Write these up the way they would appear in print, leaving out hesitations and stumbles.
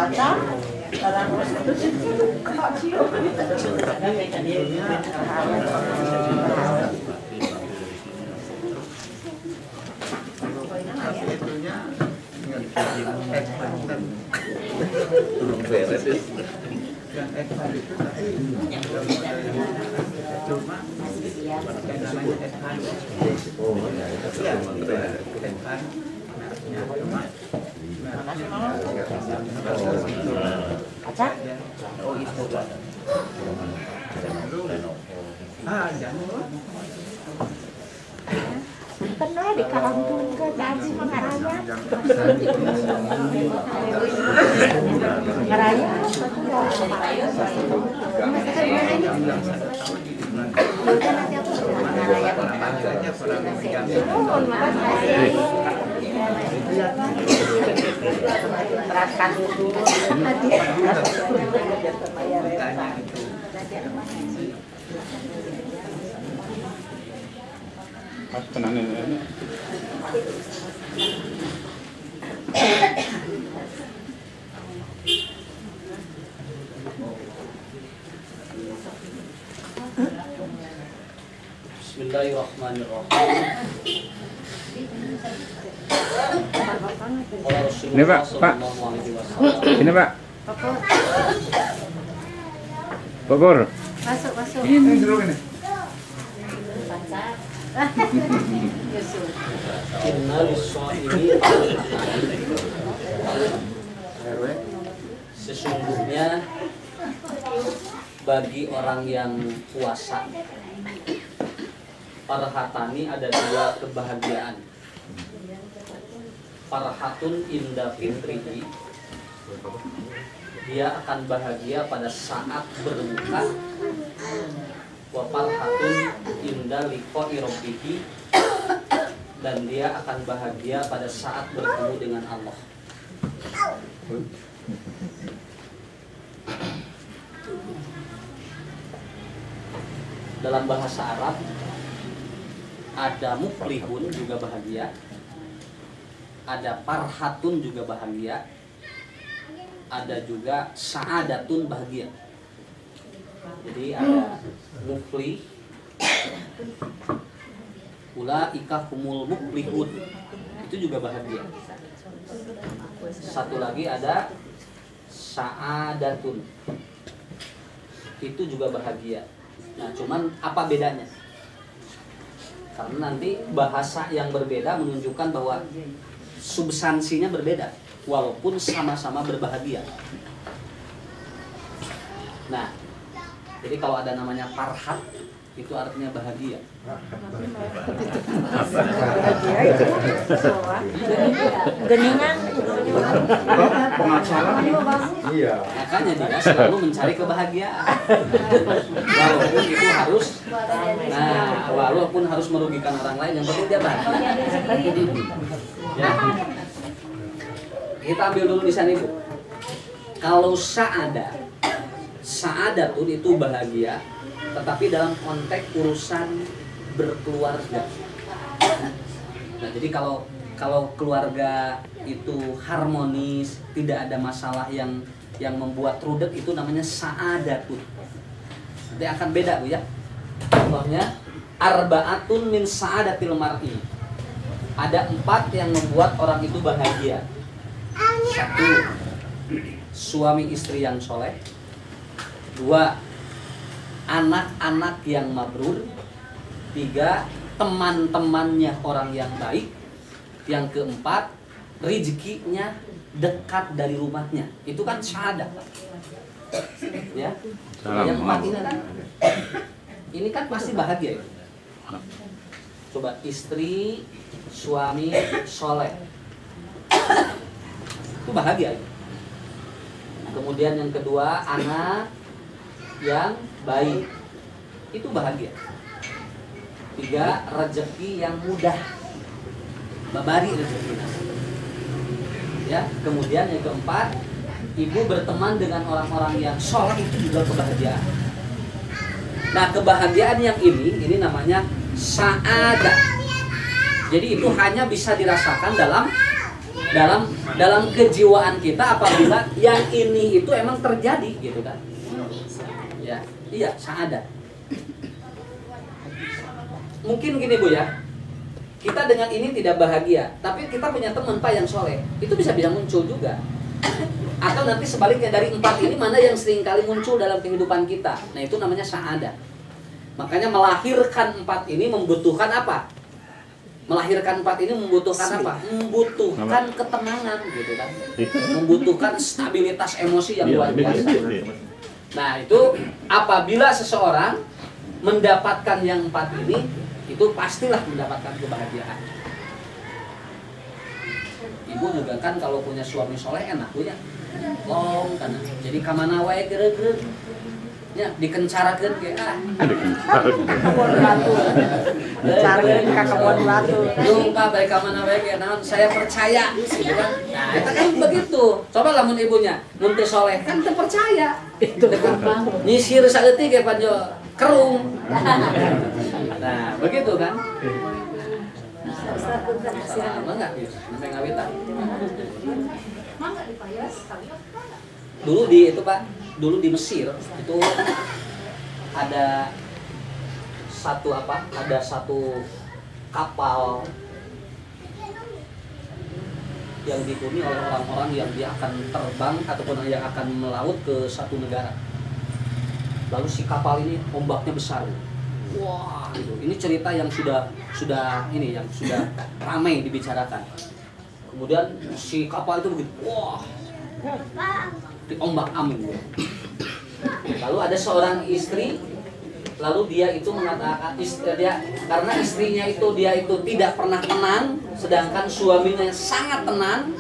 baca Acak? Oh itu. Pernah di kampung ke tadi mengaraya. Ngaraya. Teraskan dulu. Pas penanen ini. Bismillahirrahmanirrahim. Ini Pak, Pak. Ini Pak. Pak Bor. Masuk. Ini dulu ini. Sesungguhnya bagi orang yang puasa, farhatani ada dua kebahagiaan. Farhatun inda fitrihi, dia akan bahagia pada saat berbuka. Wa farhatun inda liqa'i rabbih, dan dia akan bahagia pada saat bertemu dengan Allah. Dalam bahasa Arab ada muflihun juga bahagia, ada farhatun juga bahagia, ada juga sa'adatun bahagia. Jadi ada muflih, ulaika humul muflihun, itu juga bahagia. Satu lagi ada sa'adatun, itu juga bahagia. Nah, cuman apa bedanya? Karena nanti bahasa yang berbeda menunjukkan bahwa substansinya berbeda, walaupun sama-sama berbahagia. Nah, jadi kalau ada namanya farhat, itu artinya bahagia. Geningan. Pengacara. Iya. Makanya dia selalu mencari kebahagiaan. Walaupun itu harus, walaupun harus merugikan orang lain, yang penting dia bahagia. Ya. Kita ambil dulu di sana Bu. Kalau sa'adatun itu bahagia, tetapi dalam konteks urusan berkeluarga. Nah, jadi kalau keluarga itu harmonis, tidak ada masalah yang membuat rudet, itu namanya sa'adatun. Nanti akan beda Bu ya. Contohnya arba'atun min sa'adatil mar'i. Ada 4 yang membuat orang itu bahagia. 1, suami istri yang soleh. 2, anak-anak yang mabrur. 3, teman-temannya orang yang baik. Yang keempat, rezekinya dekat dari rumahnya. Itu kan syahadat. Ya. Yang keempat ini kan pasti bahagia ya. Coba istri, suami soleh, itu bahagia ya. Kemudian yang kedua, anak yang baik, itu bahagia. 3, rezeki yang mudah, babari rezeki. Ya, kemudian yang keempat, ibu berteman dengan orang-orang yang soleh, itu juga kebahagiaan. Nah, kebahagiaan yang ini namanya sa'adah. Jadi itu hanya bisa dirasakan dalam dalam kejiwaan kita apabila yang ini itu emang terjadi gitu kan. Ya, iya, sa'adah. Mungkin gini Bu ya. Kita dengan ini tidak bahagia, tapi kita punya teman Pak yang soleh, itu bisa muncul juga. Atau nanti sebaliknya dari 4 ini mana yang sering kali muncul dalam kehidupan kita. Nah itu namanya sa'adah. Makanya melahirkan 4 ini membutuhkan apa? Melahirkan 4 ini membutuhkan apa? Membutuhkan ketenangan gitu kan. Membutuhkan stabilitas emosi yang luar biasa. Nah itu apabila seseorang mendapatkan yang 4 ini, itu pastilah mendapatkan kebahagiaan. Ibu juga kan kalau punya suami soleh enak punya long kan, jadi kamana wae geureuh nya dikencarakeun ge Kebun batu. Cariin ka kebun batu. Jumpa baik kamana wae ge naon saya percaya gitu kan. Nah, itu kan begitu. Coba lamun ibunya mun teu soleh kan teu percaya. Itu kan nyisir saeutik ge panjo kerung. Nah, begitu kan? Sama enggak, Yus? Namanya ngawitan. Dulu di itu Pak, dulu di Mesir itu ada satu kapal yang dihuni oleh orang-orang yang dia akan terbang ataupun yang akan melaut ke satu negara. Lalu si kapal ini ombaknya besar. Wah, gitu. Ini cerita yang sudah ramai dibicarakan. Kemudian si kapal itu begitu, wah, diombak ambing. Lalu ada seorang istri, lalu dia itu mengatakan karena istrinya itu dia itu tidak pernah tenang, sedangkan suaminya sangat tenang.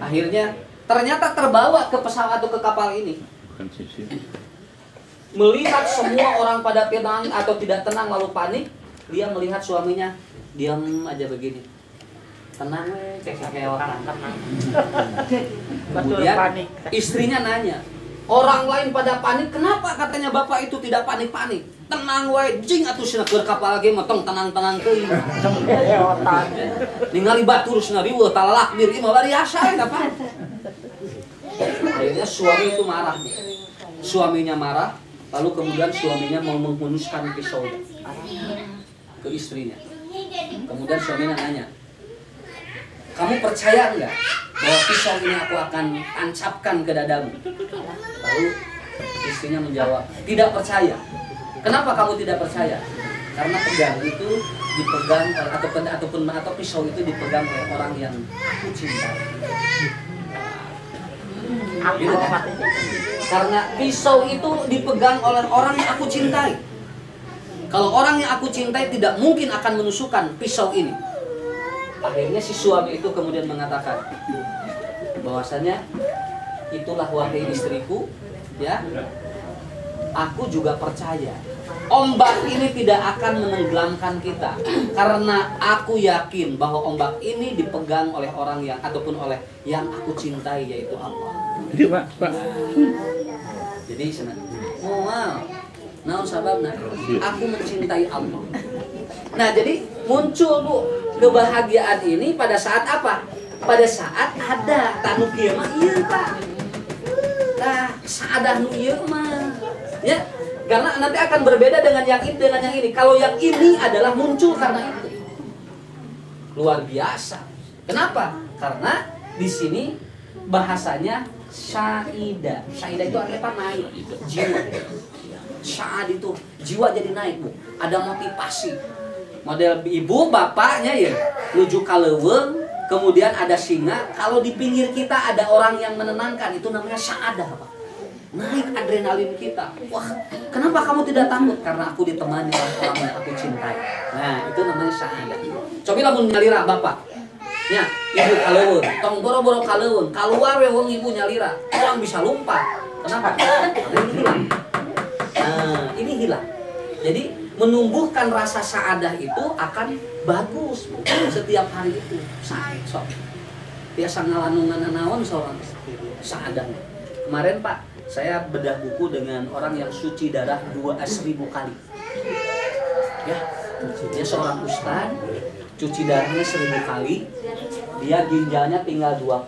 Akhirnya ternyata terbawa ke pesawat atau ke kapal ini. Melihat semua orang pada tenang atau tidak tenang lalu panik, dia melihat suaminya diam aja begini. Tenang weh, kayak orang tenang. Kemudian istrinya nanya, orang lain pada panik, kenapa katanya bapak itu tidak panik-panik? Tenang weh, jing atuh cenah keur kapal ge motong tenang-tenang teuing. Ningali batur cenah riweuh talalak diri mah bari asa eta Pak. Akhirnya suami itu marah. Suaminya marah. Lalu kemudian suaminya mau menghunuskan pisau ke istrinya. Kemudian suaminya nanya, kamu percaya enggak bahwa pisau ini aku akan tancapkan ke dadamu? Lalu istrinya menjawab, tidak percaya. Kenapa kamu tidak percaya? Karena pedang itu dipegang atau pisau itu dipegang oleh orang yang aku cintai. Gitu kan? Karena pisau itu dipegang oleh orang yang aku cintai. Kalau orang yang aku cintai tidak mungkin akan menusukkan pisau ini. Akhirnya si suami itu kemudian mengatakan bahwasanya itulah wahai istriku, ya. Aku juga percaya ombak ini tidak akan menenggelamkan kita karena aku yakin bahwa ombak ini dipegang oleh orang yang ataupun oleh yang aku cintai yaitu Allah. Jadi Pak. Jadi senang. Oh wow. Naon sababna? Aku mencintai Allah. Nah, jadi muncul Bu kebahagiaan ini pada saat apa? Pada saat ada tanu kieu mah ieu Pak. Nah, saadah nu ieu mah. Ya, karena nanti akan berbeda dengan yang ini. Kalau yang ini adalah muncul karena itu. Luar biasa. Kenapa? Karena di sini bahasanya syaida. Syaida itu artinya apa? Naik. Jiwa. Syaad itu jiwa jadi naik Bu. Ada motivasi. Model ibu bapaknya ya nuju ka leuweung, kemudian ada singa. Kalau di pinggir kita ada orang yang menenangkan, itu namanya syaada Pak. Naik adrenalin kita. Wah, kenapa kamu tidak takut? Karena aku ditemani oleh orang yang aku cintai. Nah, itu namanya syahadat. Coba lamun nyalira bapak. Ya, ibu kaleuweun, tong boro-boro kaleuweun, keluar we wong ibu nyalira. Orang bisa lompat. Kenapa? Karena ini hilang. Nah, ini hilang. Jadi menumbuhkan rasa saadah itu akan bagus setiap hari itu. Sok. Biasa ngalanungan naon seorang saadah. Kemarin Pak, saya bedah buku dengan orang yang suci darah 1000 kali. Ya, dia seorang ustaz, cuci darahnya 1000 kali. dia ginjalnya tinggal 2%.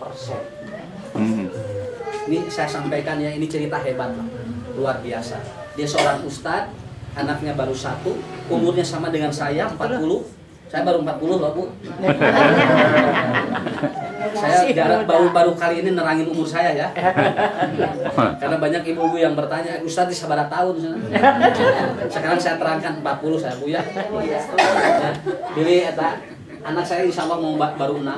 Ini saya sampaikan ya, ini cerita hebat lah, luar biasa. Dia seorang ustadz, anaknya baru 1, umurnya sama dengan saya 40. Saya baru 40 loh Bu. Saya baru kali ini nerangin umur saya ya. Karena banyak ibu-ibu yang bertanya, Ustadz di sabaraha tahun? Sekarang saya terangkan 40 saya Bu ya. Pilih eta anak saya insya Allah mau baru 6.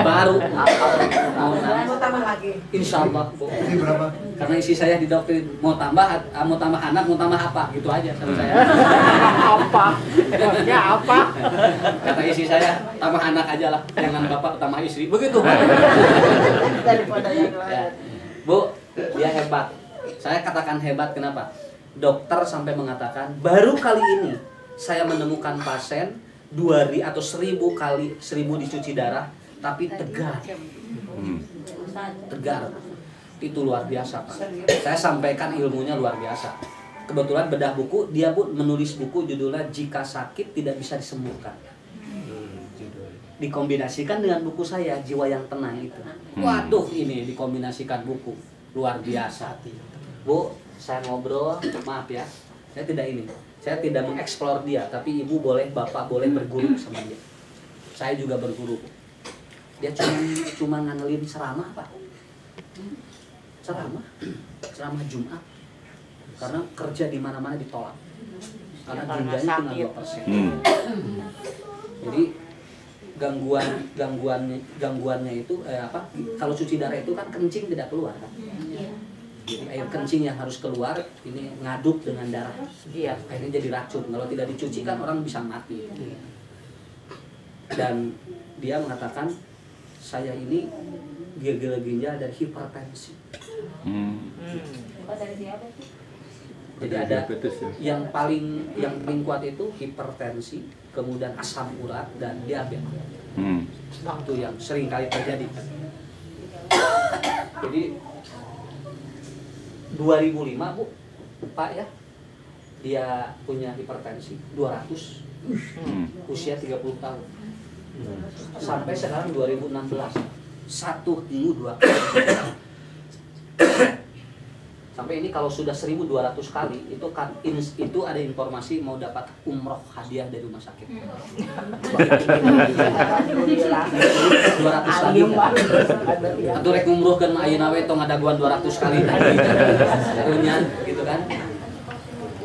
Baru mau 6. Mau tambah lagi. Insya Allah Bu. Ini berapa? Karena isi saya didoktrin mau tambah anak, mau tambah apa gitu aja sama saya. Apa? Ya apa? Kata isi saya tambah anak aja lah, jangan bapak tambah istri. Begitu. Daripada yang Ya. lain. Bu, dia hebat. Saya katakan hebat kenapa? Dokter sampai mengatakan baru kali ini saya menemukan pasien 2.000 atau 1.000 kali 1.000 dicuci darah tapi tegar. Tegar. Itu luar biasa Pak. Saya sampaikan ilmunya luar biasa. Kebetulan bedah buku, dia pun menulis buku judulnya Jika Sakit Tidak Bisa Disembuhkan. Dikombinasikan dengan buku saya Jiwa Yang Tenang itu. Waduh, ini dikombinasikan buku luar biasa. Bu, saya ngobrol, maaf ya, saya tidak mengeksplor dia, tapi ibu boleh, bapak boleh berguru sama dia. Saya juga berguru. Dia cuma ngandelin ceramah Pak. Ceramah Jumat. Karena kerja di mana-mana ditolak. Karena ginjalnya tinggal 2%. Jadi gangguannya itu kalau cuci darah itu kan kencing tidak keluar kan. Jadi air kencing yang harus keluar ini ngaduk dengan darah. Iya. Akhirnya jadi racun. Kalau tidak dicuci kan orang bisa mati. Dan dia mengatakan saya ini gagal ginjal dan hipertensi. Jadi ada yang paling kuat itu hipertensi, kemudian asam urat dan diabetes. Itu yang sering kali terjadi. Jadi 2005 Bu, Pak ya, dia punya hipertensi 200, usia 30 tahun. Sampai sekarang 2016, 1 minggu 2 kali. Sampai ini kalau sudah 1.200 kali itu ada informasi mau dapat umroh hadiah dari rumah sakit. 200 lagi kan? Atau rek umroh kan ayeuna we tong ngadaguan 200 kali tadi. Karunya gitu kan.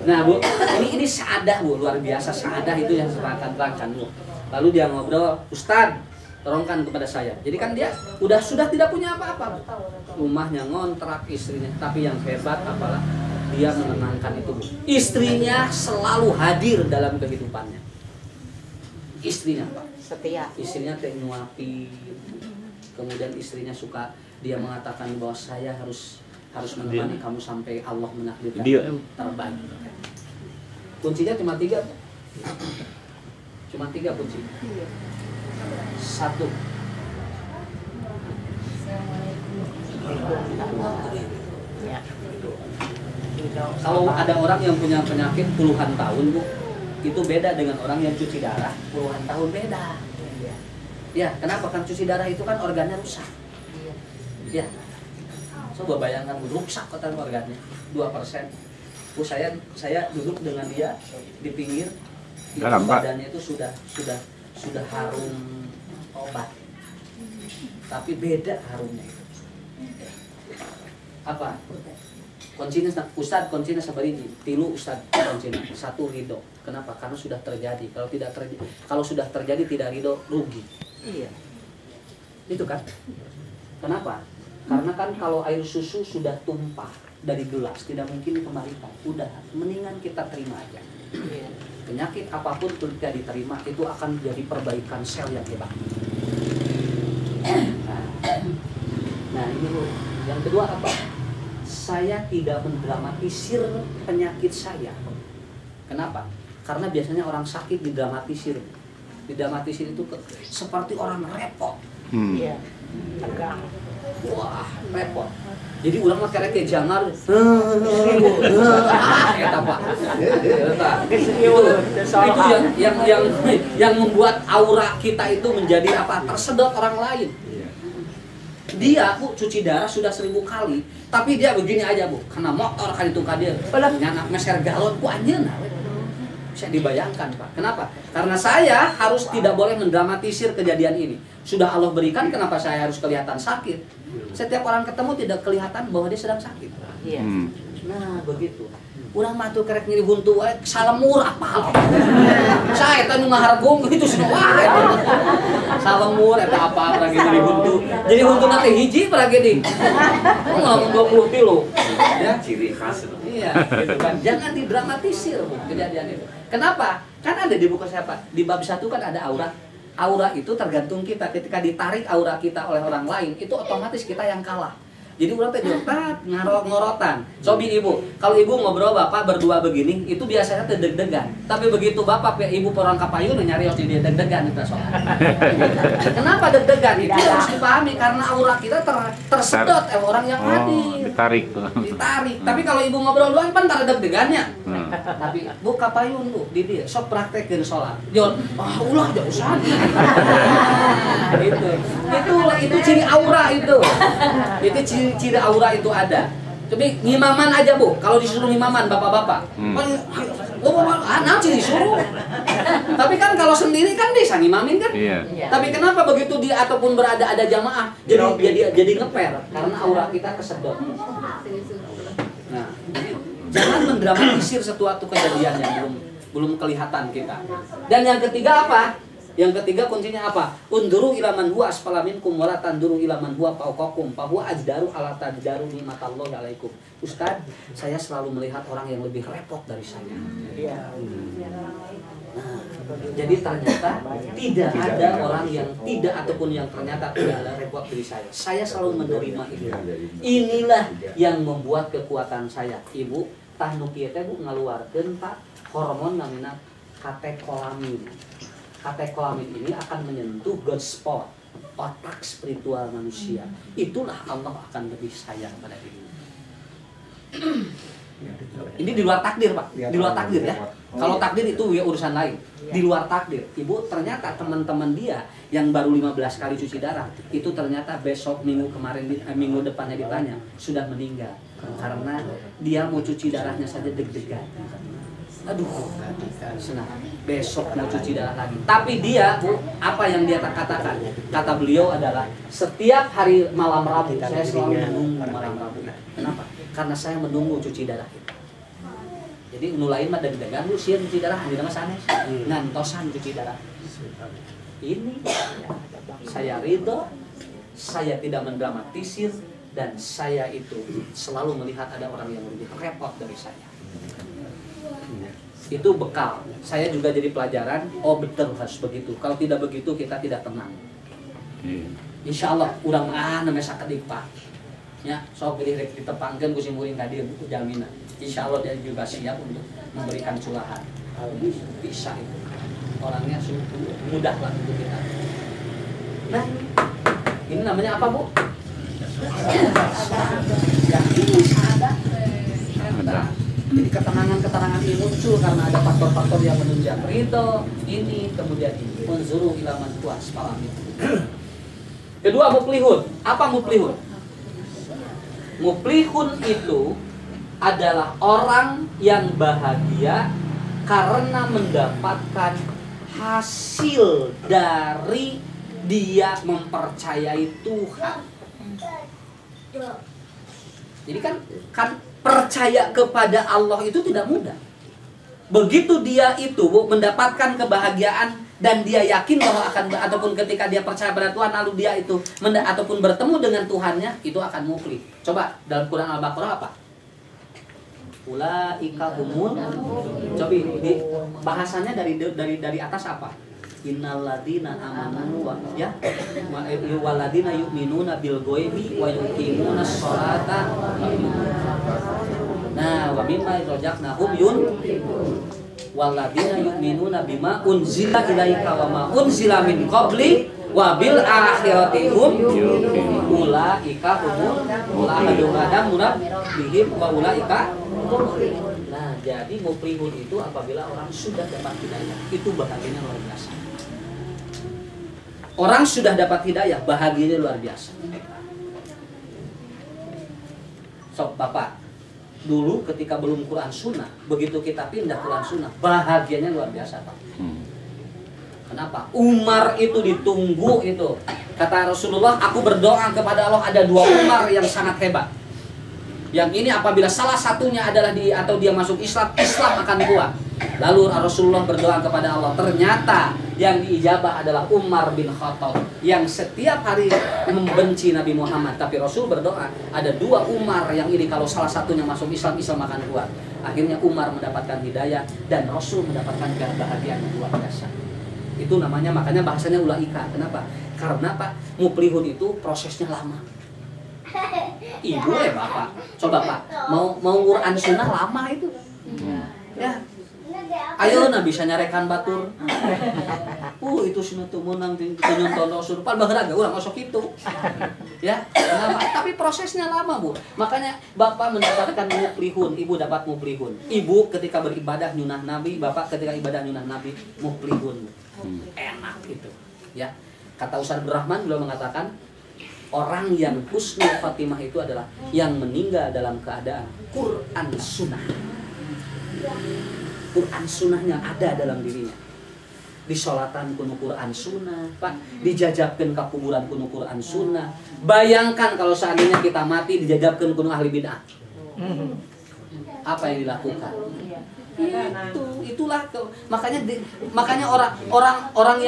Nah, Bu, ini saadah Bu, luar biasa saadah itu yang serangkan Bu. Lalu dia ngobrol, Ustaz, tolongkan kepada saya. Jadi kan dia sudah tidak punya apa-apa. Rumahnya ngontrak, istrinya, tapi yang hebat apalah dia menenangkan itu Bu. Istrinya selalu hadir dalam kehidupannya. Istrinya Pak. Setia. Istrinya teh nyuapi. Kemudian istrinya suka dia mengatakan bahwa saya harus menemani kamu sampai Allah menakdirkan terbaik. Kuncinya cuma 3. Cuma 3 kunci. 1. Ya. Kalau ada orang yang punya penyakit puluhan tahun Bu, itu beda dengan orang yang cuci darah puluhan tahun, beda. Ya, kenapa? Kan cuci darah itu kan organnya rusak. Ya. Coba bayangkan rusak total organnya 2%. Bu, saya duduk dengan dia di pinggir, itu badannya itu sudah harum obat. Tapi beda harumnya itu. Apa? Kuncinya Ustadz, kuncinya sabariji. Tilu Ustadz kuncinya. 1 ridho. Kenapa? Karena sudah terjadi. Kalau sudah terjadi tidak ridho, rugi. Iya. Itu kan? Kenapa? Karena kan kalau air susu sudah tumpah dari gelas tidak mungkin dikembalikan. Udah, mendingan kita terima aja. Penyakit apapun ketika diterima itu akan jadi perbaikan sel yang hebat. Nah ini Bu. Yang kedua apa? Saya tidak mendramatisir penyakit saya. Kenapa? Karena biasanya orang sakit didramatisir. Didramatisir itu seperti orang repot. Iya. Tegang. wah repot. Jadi urang mah karek ke jangar. Eta Pak. Itu yang membuat aura kita itu menjadi apa? Tersedot orang lain. Dia Bu cuci darah sudah 1000 kali, tapi dia begini aja Bu, karena motor kan itu dia. Nyanak meser galon ku anjeun. Bisa dibayangkan Pak. Kenapa? Karena saya harus tidak boleh mendramatisir kejadian ini. Sudah Allah berikan, kenapa saya harus kelihatan sakit? Setiap orang ketemu tidak kelihatan bahwa dia sedang sakit. Iya. Nah begitu. Urang mah tuh kerek ngiri huntu wae salemur apal. Saya eta nu ngahargung gitu cenah wae. Salemur eta apa lagi ngiri huntu. Jadi huntu teh hiji paragedi. Ngomong 20 kilo. Ya ciri khas. Iya, gitu kan. Jangan didramatisir Bu kejadian itu. Kenapa? Kan ada di buku siapa? Di bab 1 kan ada aura. Aura itu tergantung kita. Ketika ditarik aura kita oleh orang lain, itu otomatis kita yang kalah. Jadi urang teh jotat ngorotan. Sobi ibu, kalau ibu ngobrol bapak berdua begini, itu biasanya teh deg-degan. Tapi begitu bapak ya ibu porong kapayun nyari os dia deg-degan itu soal. Kenapa deg-degan? Itu harus dipahami karena aura kita tersedot orang yang hadir. Ditarik. Ditarik. Tapi kalau ibu ngobrol doang kan tara deg-degannya. Tapi bu kapayun bu di dia sok praktekeun salat. Jon, ulah enggak usah. Itu ciri aura itu. Itu ciri aura itu ada. Tapi ngimaman aja Bu, kalau disuruh ngimaman bapak-bapak. Nah ciri suruh. Tapi kan kalau sendiri kan bisa ngimamin kan? Iya. Tapi kenapa begitu dia ataupun berada ada jamaah jadi ngeper karena aura kita kesedot. Nah, jangan mendramatisir sesuatu kejadian yang belum kelihatan kita. Dan yang ketiga apa? Yang ketiga kuncinya apa? Unduru ila man huwa asfala minkum wa la tanduru ila man huwa fawqakum fa huwa ajdaru ala tajdaru nikmatallahi alaikum. Ustaz, saya selalu melihat orang yang lebih repot dari saya. Nah, jadi ternyata tidak ada orang yang tidak ataupun yang ternyata tidak ada repot dari saya. Saya selalu menerima itu. Inilah yang membuat kekuatan saya. Ibu, tah nu kieu teh Bu ngaluarkeun Pak hormon namina katekolamin. Katekolamin ini akan menyentuh God spot, otak spiritual manusia. Itulah Allah akan lebih sayang pada diri. Ini di luar takdir Pak, di luar takdir ya. Kalau takdir itu ya urusan lain. Di luar takdir, Ibu ternyata teman-teman dia yang baru 15 kali cuci darah itu ternyata besok minggu depannya ditanya sudah meninggal karena dia mau cuci darahnya saja deg-degan. Aduh, senang. Besok mau cuci darah lagi. Tapi dia, Bu, apa yang dia katakan? Kata beliau adalah setiap hari malam Rabu saya selalu menunggu malam Rabu. Kenapa? Karena saya menunggu cuci darah itu. Jadi nu lain mah deg-degan lu sieun cuci darah di nama sanes. Ngantosan cuci darah. Ini saya ridho, saya tidak mendramatisir dan saya itu selalu melihat ada orang yang lebih repot dari saya. Itu bekal. Saya juga jadi pelajaran. Oh betul harus begitu. Kalau tidak begitu kita tidak tenang. Insya Allah urang namanya sakedik Pak. Ya, sok pilih rek ditepangkeun ku simuring ka dieu buku jaminan. Insya Allah dia juga siap untuk memberikan curahan. Bisa itu. Orangnya mudah lah untuk kita. Nah, ini namanya apa Bu? Yang ini sadar. Jadi ketenangan ini muncul karena ada faktor-faktor yang menunjang ridho, ini kemudian ini unzuru ila man huwa asfala minkum. Kedua muflihun. Apa muflihun? Muflihun itu adalah orang yang bahagia karena mendapatkan hasil dari dia mempercayai Tuhan. Jadi kan percaya kepada Allah itu tidak mudah. Begitu dia itu mendapatkan kebahagiaan dan dia yakin bahwa akan ataupun ketika dia percaya pada Tuhan lalu dia itu ataupun bertemu dengan Tuhannya itu akan muflih. Coba dalam Quran Al-Baqarah apa? Ulaika humul. Coba di bahasanya dari atas apa? Innalladzina amanu ya waladina yu'minuna bil ghaibi wa yuqimuna sholata. Nah, wa mimma razaqnahum waladina yu'minuna bima unzila ilaika wa ma unzila min qabli Wabil akhiratihum ulaika humul ulaika murad bihim wa ulaika. Nah, jadi muflihun itu apabila orang sudah dapat hidayah, itu bahagianya luar biasa. Orang sudah dapat hidayah, bahagianya luar biasa. Sob Bapak, dulu ketika belum Quran Sunnah, begitu kita pindah Quran Sunnah, bahagianya luar biasa Pak. Kenapa? Umar itu ditunggu itu. Kata Rasulullah, aku berdoa kepada Allah ada 2 Umar yang sangat hebat. Yang ini apabila salah satunya adalah atau dia masuk Islam, Islam akan kuat. Lalu Rasulullah berdoa kepada Allah. Ternyata yang diijabah adalah Umar bin Khattab yang setiap hari membenci Nabi Muhammad. Tapi Rasul berdoa ada 2 Umar yang ini kalau salah satunya masuk Islam, Islam akan kuat. Akhirnya Umar mendapatkan hidayah dan Rasul mendapatkan kebahagiaan yang luar biasa. Itu namanya, makanya bahasanya ulaika. Kenapa? Karena Pak, muflihun itu prosesnya lama. Ibu Bapak, coba Pak, mau Quran Sunnah lama itu. Ya. Ayo nah bisa nyarekan batur. Itu sih tuh menang nyonton Rasul. Pan baheula ge urang osok itu. Ya, kenapa? Tapi prosesnya lama, Bu. Makanya Bapak mendapatkan muflihun, Ibu dapat muflihun. Ibu ketika beribadah nyunah Nabi, Bapak ketika ibadah nyunah Nabi muflihun. Enak itu. Ya. Kata Ustaz Abdurrahman beliau mengatakan orang yang husnul khatimah itu adalah yang meninggal dalam keadaan Quran Sunnah. Quran Sunnahnya ada dalam dirinya. Disolatan kuno Quran Sunnah, Pak. Dijajabkan ke kuburan kuno Quran Sunnah. Bayangkan kalau seandainya kita mati dijajabkan kuno ahli bid'ah. Apa yang dilakukan? Itulah makanya orang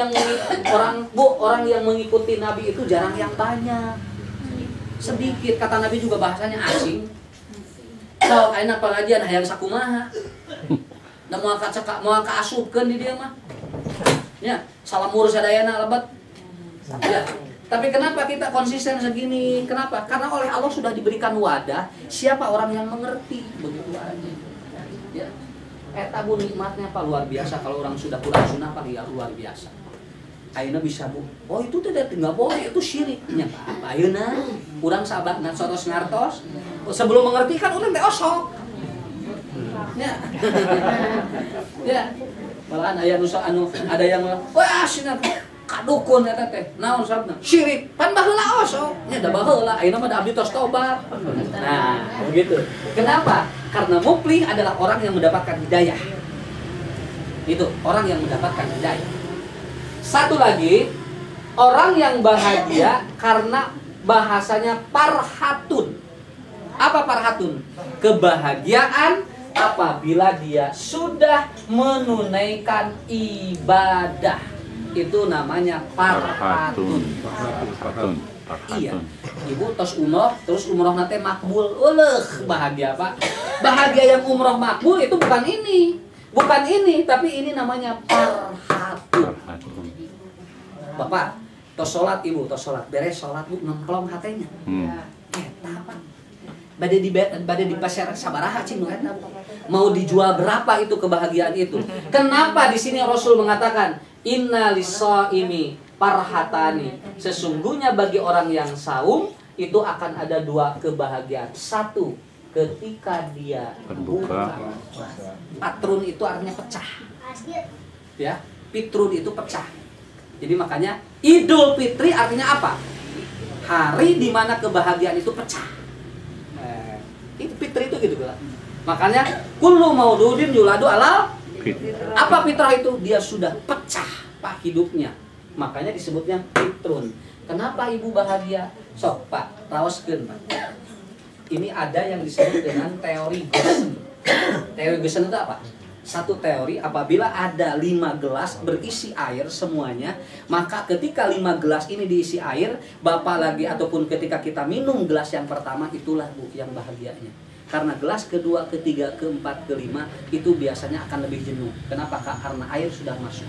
yang mengikuti Nabi itu jarang yang banyak, sedikit. Kata Nabi juga bahasanya asing. So, ayeuna pengajian hayang sakumaha. Da moal kaasupkeun di dieu mah. Ya, salamur sadayana lebat. Ya. Tapi kenapa kita konsisten segini? Kenapa? Karena oleh Allah sudah diberikan wadah siapa orang yang mengerti, begitu aja. Ya. Eta Bu nikmatnya Pak luar biasa kalau orang sudah Quran Sunnah Pak ya luar biasa. Ayeuna bisa Bu. Oh itu tidak boleh, itu syiriknya Pak. Ayeuna urang sahabat ngantos ngartos. Sebelum mengerti kan urang teh osok. Ya. Ya. Malahan aya ada yang wah cenah kadukun eta teh. Naon sabna? Syirik. Pan baheula osok. Nya da baheula ayeuna mah da abdi tos tobat. Nah, begitu. Kenapa? Karena muflih adalah orang yang mendapatkan hidayah. Itu, orang yang mendapatkan hidayah. Satu lagi, orang yang bahagia karena bahasanya parhatun. Apa parhatun? Kebahagiaan apabila dia sudah menunaikan ibadah. Itu namanya parhatun. Iya, Ibu tos umroh, terus umroh nate makbul, bahagia Pak. Bahagia yang umroh makbul itu bukan ini, tapi ini namanya parhatun. Bapak, tos sholat Ibu, beres sholat Bu, nongklong hatenya. Eta Pak, bade di pasar sabaraha cing nu eta. Mau dijual berapa itu kebahagiaan itu? Kenapa di sini Rasul mengatakan inna lis-shaimi parhatani, sesungguhnya bagi orang yang saum itu akan ada 2 kebahagiaan. Satu, ketika dia berbuka. Patrun itu artinya pecah. Ya, pitrun itu pecah. Jadi makanya Idul Fitri artinya apa? Hari di mana kebahagiaan itu pecah. Itu fitri itu gitu kan. Makanya kullu mauludin yuladu alal. Apa fitrah itu? Dia sudah pecah Pak hidupnya. Makanya disebutnya fitrun. Kenapa Ibu bahagia? Sok Pak, raoskeun Pak. Ini ada yang disebut dengan teori Gosen. Teori Gosen itu apa? Satu teori apabila ada 5 gelas berisi air semuanya, maka ketika 5 gelas ini diisi air, Bapak lagi ataupun ketika kita minum gelas yang pertama, itulah Bu yang bahagianya. Karena gelas kedua, ketiga, keempat, kelima itu biasanya akan lebih jenuh. Kenapa Kak? Karena air sudah masuk.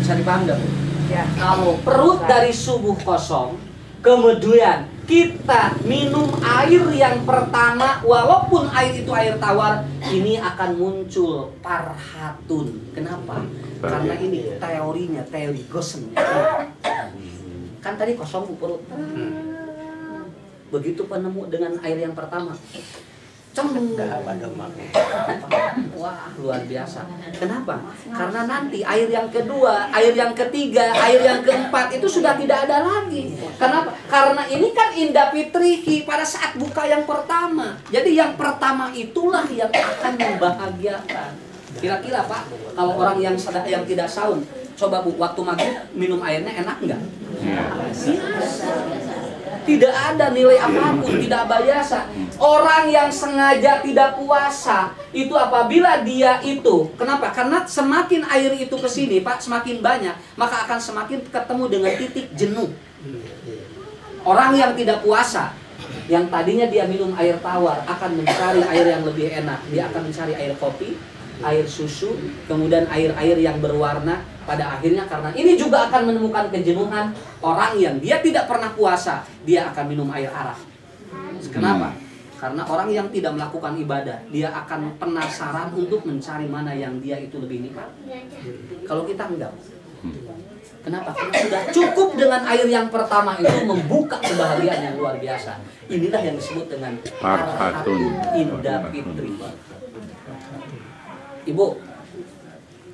Bisa dipaham gak Bu? Ya. Kalau perut dari subuh kosong, kemudian kita minum air yang pertama, walaupun air itu air tawar, ini akan muncul parhatun. Kenapa? Karena ini teorinya, teori Gosen. kan tadi kosong Bu perut. Begitu penemu dengan air yang pertama, wah luar biasa. Kenapa? Karena nanti air yang kedua, air yang ketiga, air yang keempat itu sudah tidak ada lagi. Kenapa? Karena ini kan indah fitrihi pada saat buka yang pertama. Jadi yang pertama itulah yang akan membahagiakan. Kira-kira Pak, kalau orang yang tidak saum, coba Bu, waktu maghrib minum airnya enak nggak? Tidak ada nilai apapun, tidak biasa. Orang yang sengaja tidak puasa itu apabila dia itu, kenapa? Karena semakin air itu ke sini, Pak, semakin banyak, maka akan semakin ketemu dengan titik jenuh. Orang yang tidak puasa, yang tadinya dia minum air tawar, akan mencari air yang lebih enak. Dia akan mencari air kopi, air susu, kemudian air-air yang berwarna. Pada akhirnya karena ini juga akan menemukan kejenuhan. Orang yang dia tidak pernah puasa, dia akan minum air arak. Kenapa? Karena orang yang tidak melakukan ibadah, dia akan penasaran untuk mencari mana yang dia itu lebih nikmat. Kalau kita enggak. Kenapa? Karena sudah cukup dengan air yang pertama itu membuka kebahagiaan yang luar biasa. Inilah yang disebut dengan Farhatun Indah Fitri. Ibu,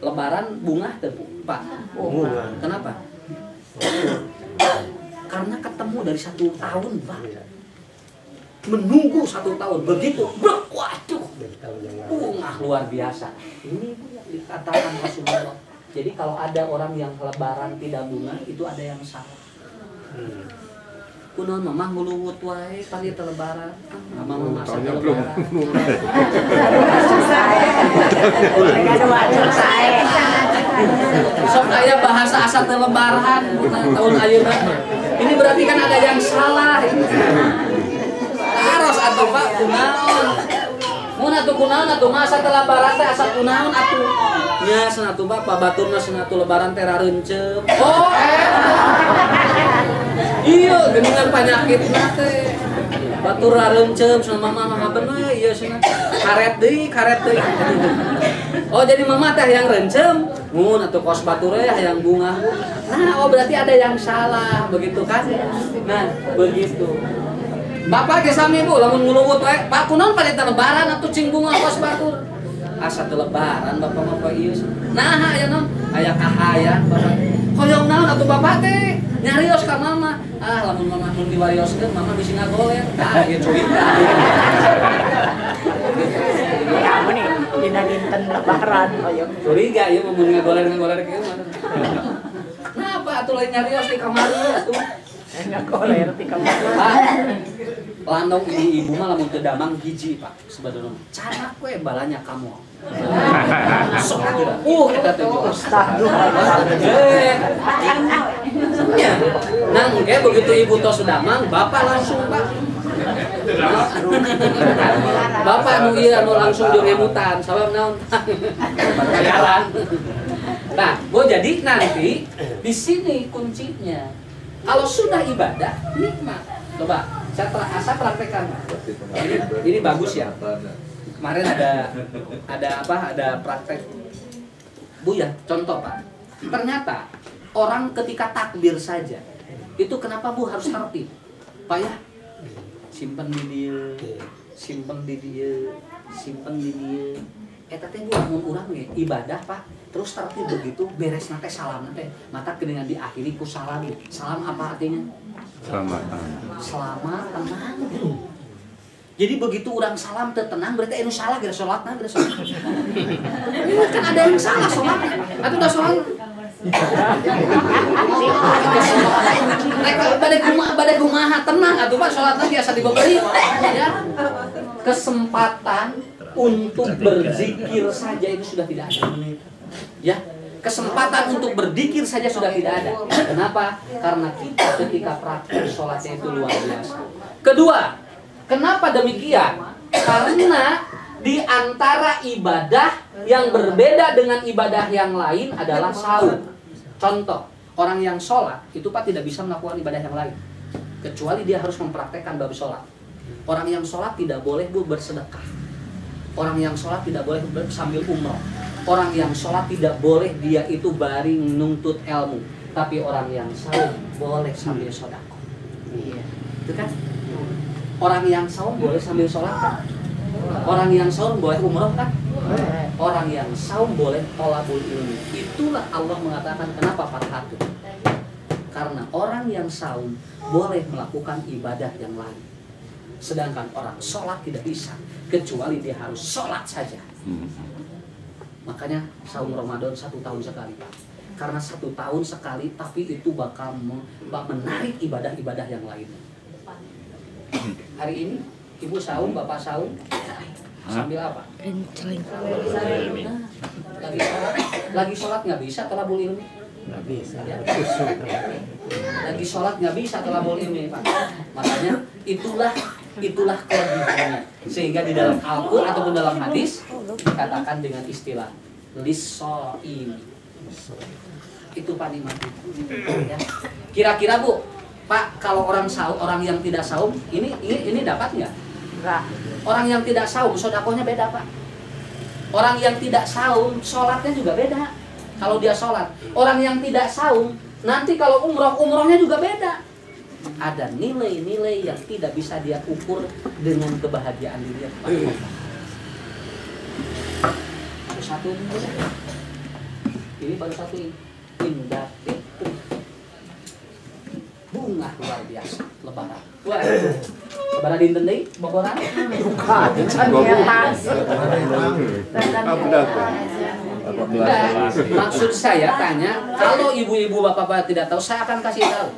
Lebaran bunga tepu, Pak. Kenapa? Karena ketemu dari 1 tahun, Pak. Menunggu 1 tahun, begitu, waduh, bunga luar biasa. Ini yang dikatakan Rasulullah. Jadi kalau ada orang yang Lebaran tidak bunga, itu ada yang salah. Kunaon mamah nguluwut wae pagi teh Lebaran. Mamah masak Lebaran. Sok aya bahasa asa teh Lebaran tahun ayeuna. Ini berarti kan ada yang salah. Harus atuh Pak kunaon. Mun atuh kunaon atuh masa teh Lebaran teh asa kunaon atuh. Nya sanatu Bapak baturna sanatu Lebaran teh rarencem. Oh iya, geningan penyakit nate. Batur rarencem sama mama bener iya cenah. Karet deui. Oh, jadi mama teh yang rencem, mun atuh kos batur yang bunga. Nah, oh berarti ada yang salah, begitu kan? Nah, begitu. Bapak ge sami Bu, lamun nguluwut wae, Pak kunaon pada Lebaran atuh cing bunga kos batur. Asa teu Lebaran Bapak-bapak ieu. Nah, aya naon? Aya kahayan Bapak. Hoyong naon atuh Bapak teh? Nyarios ka mama. Ah, lamun mama mun diwarioskeun mama bisi ngagoler. Ah, gitu. Ya mun dina dinten Lebaran hoyong. Curiga ieu mun ngagoler kieu mah. Kenapa atuh lain nyarios di kamari atuh? Ngagoler di kamar. Landong ibu mah lamun teu damang hiji Pak sebenarnya. Canak we balanya kamu. Sok aja. Kita teh nah, engke begitu ibu tos damang, bapak langsung Pak. Bapak nu ieu anu langsung jongemutan, sabab naon? Bayaran. Nah, jadi nanti di sini kuncinya. Kalau sudah ibadah, nikmat. Coba, saya praktekkan. Ini bagus ya. Kemarin ada praktek. Bu ya, contoh Pak. Ternyata orang ketika takbir saja, itu kenapa Bu harus tertib? Pak ya, simpen di dia, simpen di dia, simpen di dia. Eta teh Bu lamun urang ge ibadah Pak, terus tertib begitu beres nate salam teh, mata kedengan diakhiri ku salam. Salam apa artinya? Selamat. Selamat tenang. Jadi begitu orang salam tenang berarti anu salah gara salatna gara salat. Ini kan ada yang salah salatnya. Atuh da salat. Badai kumaha tenang atuh Pak salatna biasa diberi ya. Kesempatan untuk berzikir saja itu sudah tidak ada. Ya. Kesempatan untuk berzikir saja sudah tidak ada. Kenapa? Karena kita ketika praktik sholatnya itu luar biasa. Kedua, kenapa demikian? Karena di antara ibadah yang berbeda dengan ibadah yang lain adalah saum. Contoh, orang yang sholat itu Pak tidak bisa melakukan ibadah yang lain, kecuali dia harus mempraktekkan bab sholat. Orang yang sholat tidak boleh bersedekah. Orang yang sholat tidak boleh sambil umroh. Orang yang sholat tidak boleh dia itu baring nuntut ilmu. Tapi orang yang saum boleh sambil sodako. Iya. Itu kan? Orang yang saum boleh sambil sholat kan? Orang yang saum boleh umroh kan? Orang yang saum boleh tolabul ilmi. Itulah Allah mengatakan kenapa farhatun. Karena orang yang saum boleh melakukan ibadah yang lain. Sedangkan orang sholat tidak bisa, kecuali dia harus sholat saja. Makanya saum Ramadan 1 tahun sekali, Pak. Karena 1 tahun sekali, tapi itu bakal menarik ibadah-ibadah yang lain. Hari ini ibu saum, bapak saum, sambil apa? Lagi sholat nggak bisa tolabul ilmi. Nggak bisa. Ya. Lagi sholat nggak bisa tolabul ilmi, Pak. Makanya itulah kelebihannya. Sehingga di dalam Al-Qur'an ataupun dalam hadis dikatakan dengan istilah lis-shaim. Itu Pak nikmatnya. Ya. Kira-kira Bu, Pak, kalau orang yang tidak saum, ini dapat nggak? Enggak. Orang yang tidak saum, sodakohnya beda Pak. Orang yang tidak saum, sholatnya juga beda. Kalau dia sholat, orang yang tidak saum, nanti kalau umrohnya juga beda. Ada nilai-nilai yang tidak bisa dia ukur dengan kebahagiaan dirinya. Baru satu ini baru satu ini. Indah itu bunga luar biasa lebaran. Wah, lebaran dinten deui Bogoran. Nah, maksud saya tanya, kalau ibu-ibu bapak-bapak tidak tahu, saya akan kasih tahu.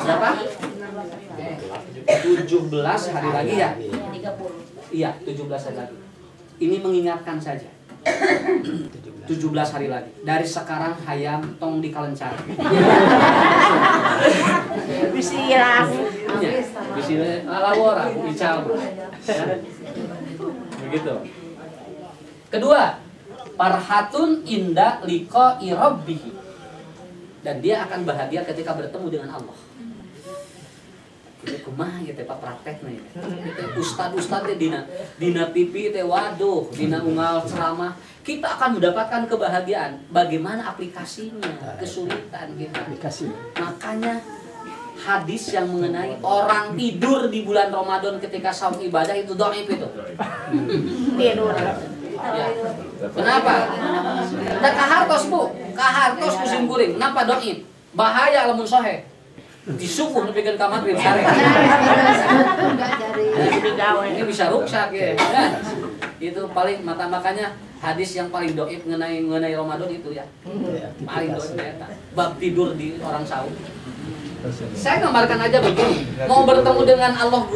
Berapa? 17 hari lagi ya? Iya, 17 hari lagi. Ini mengingatkan saja. 17 hari lagi. Dari sekarang hayam tong di kalencar. Bisiran. Bisiran lawora, bical. Begitu. Kedua, farhatun inda liqa'i rabbih. Dan dia akan bahagia ketika bertemu dengan Allah. Kita kumaha ya teh praktekna ya. Ustad-ustad teh dina TV teh waduh, dina unggal ceramah, kita akan mendapatkan kebahagiaan. Bagaimana aplikasinya? Kesulitan kita. Makanya hadis yang mengenai orang tidur di bulan Ramadan ketika saum ibadah itu dhaif itu. Tidur. Ya. Kenapa? Da kahartos Bu, kahartos musim kuring. Kenapa dhaif? Bahaya lamun sohe. Disukuh nepikeun ka magrib sare. Ini bisa rusak ya. Itu paling makanya hadis yang paling dhaif mengenai Ramadan itu ya. Paling dhaif eta. Bab tidur di orang saum. Saya gambarkan aja begini, mau bertemu dengan Allah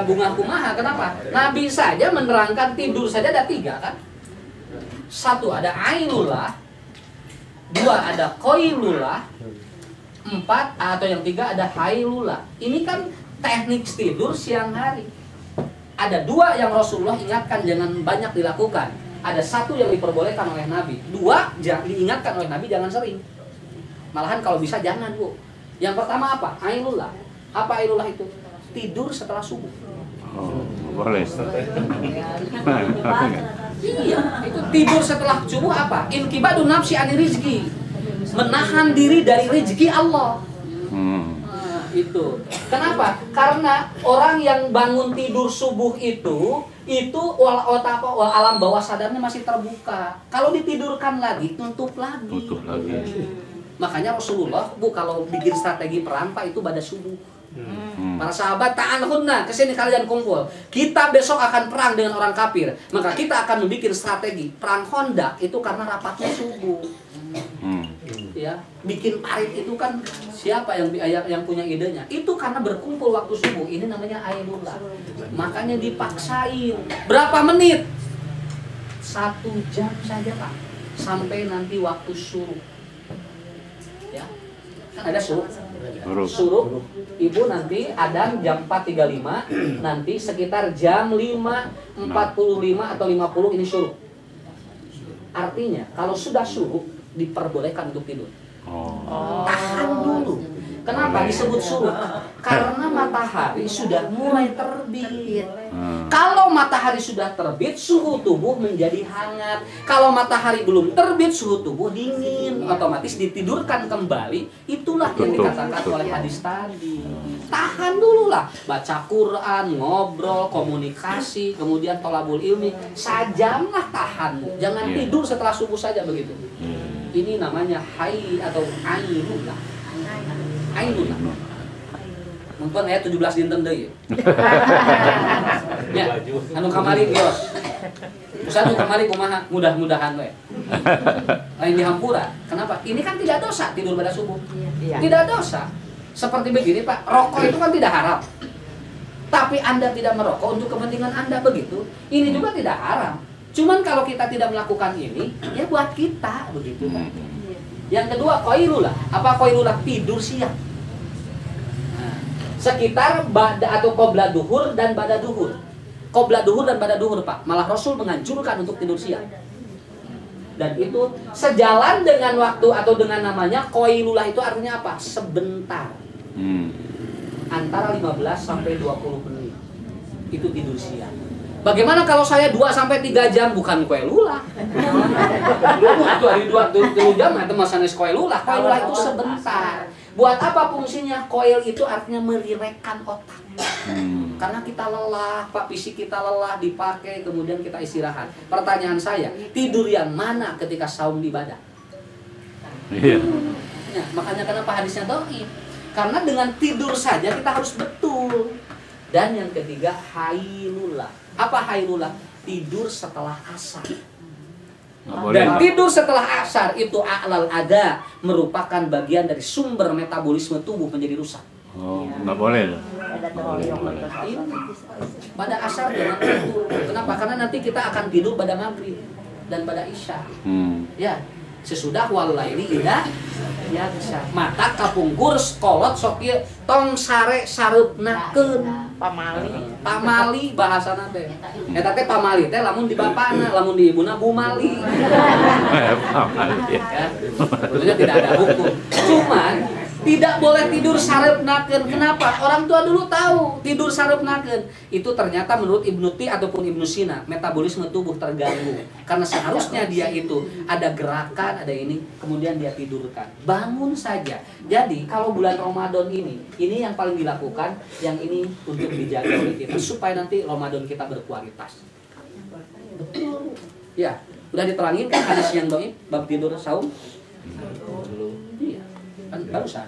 bunga kumaha, kenapa? Nabi saja menerangkan tidur saja ada 3 kan? 1 ada ainullah, 2 ada qailullah, 4 atau yang 3 ada hailullah. Ini kan teknik tidur siang hari. Ada 2 yang Rasulullah ingatkan jangan banyak dilakukan. Ada 1 yang diperbolehkan oleh Nabi, 2 diingatkan oleh Nabi jangan sering. Malahan kalau bisa jangan Bu. Yang pertama apa? Ainullah. Apa ainullah itu? Tidur setelah subuh. Oh, boleh. Iya, itu tidur setelah subuh apa? Inqibadun nafsi ani rizki. Menahan diri dari rezeki Allah. Nah, itu. Kenapa? Karena orang yang bangun tidur subuh itu alam bawah sadarnya masih terbuka. Kalau ditidurkan lagi, tutup lagi. Makanya Rasulullah kalau bikin strategi perang Pak itu pada subuh. Para sahabat ta'alhunna, kesini kalian kumpul. Kita besok akan perang dengan orang kafir. Maka kita akan membuat strategi perang Honda itu karena rapatnya subuh. Ya, bikin parit itu kan siapa yang punya idenya? Itu karena berkumpul waktu subuh. Ini namanya ainullah. Makanya dipaksain. Berapa menit? 1 jam saja Pak. Sampai nanti waktu suruh. Ya. Kan ada suruh. Suruh. Ibu nanti adzan jam 4.35, nanti sekitar jam 5.45 atau 50 ini suruh. Artinya kalau sudah suruh diperbolehkan untuk tidur. Tahan dulu. Kenapa disebut surup? Karena matahari sudah mulai terbit. Kalau matahari sudah terbit, suhu tubuh menjadi hangat. Kalau matahari belum terbit, suhu tubuh dingin. Otomatis ditidurkan kembali. Itulah yang dikatakan oleh hadis tadi. Tahan dulu lah. Baca Quran, ngobrol, komunikasi, kemudian tolabul ilmi. Sajam lah tahan. Jangan tidur setelah subuh saja begitu. Ini namanya hai atau ainullah. Ainullah. Mumpun ayat 17 dinten deui. Ya, anu kamari gios. Usah anu kamari kumaha, mudah-mudahan we. Lain di hampura. Kenapa? Ini kan tidak dosa tidur pada subuh. Tidak dosa. Seperti begini, Pak. Rokok itu kan tidak haram. Tapi Anda tidak merokok untuk kepentingan Anda begitu. Ini juga tidak haram. Cuman kalau kita tidak melakukan ini, ya buat kita begitu, Pak. Yang kedua, qailulah. Apa qailulah? Tidur siang. Sekitar ba'da atau qobla duhur dan ba'da duhur. Qobla duhur dan ba'da duhur, Pak. Malah Rasul menganjurkan untuk tidur siang. Dan itu sejalan dengan waktu atau dengan namanya qailulah itu artinya apa? Sebentar. Antara 15 sampai 20 menit. Itu tidur siang. Bagaimana kalau saya 2 sampai 3 jam bukan qailulah? Itu hari 2 jam itu masanya qailulah. Qailulah itu sebentar. Buat apa fungsinya? Qail itu artinya merilekkan otak. Karena kita lelah, Pak, fisik kita lelah dipakai, kemudian kita istirahat. Pertanyaan saya, tidur yang mana ketika saum ibadah? Iya. Ya, makanya kenapa hadisnya dhaif? Karena dengan tidur saja kita harus betul. Dan yang ketiga, hailullah. Apa hailullah? Tidur setelah asar. Dan tidur setelah asar itu a'lal ada, merupakan bagian dari sumber metabolisme tubuh menjadi rusak. Oh, nggak boleh. Pada asar jangan tidur. Kenapa? Karena nanti kita akan tidur pada maghrib dan pada isya. Ya, sesudah walaili ida ya bisa. Mata kapungkur kolot sok ieu tong sare sareupnakeun. Pamali bahasana teh. Eta teh pamali teh lamun di bapana, lamun di ibuna bumali. Pamali. Ya. Tentunya tidak ada hukum. Cuman tidak boleh tidur sareupnakeun. Kenapa? Orang tua dulu tahu tidur sareupnakeun. Itu ternyata menurut Ibnu Ti ataupun Ibnu Sina, metabolisme tubuh terganggu. Karena seharusnya dia itu ada gerakan, ada ini, kemudian dia tidurkan. Bangun saja. Jadi kalau bulan Ramadan ini yang paling dilakukan, yang ini untuk dijaga oleh kita supaya nanti Ramadan kita berkualitas. Betul. Ya, udah diterangin kan hadis yang dhaif bab tidur saum? Belum. Iya. Kan barusan.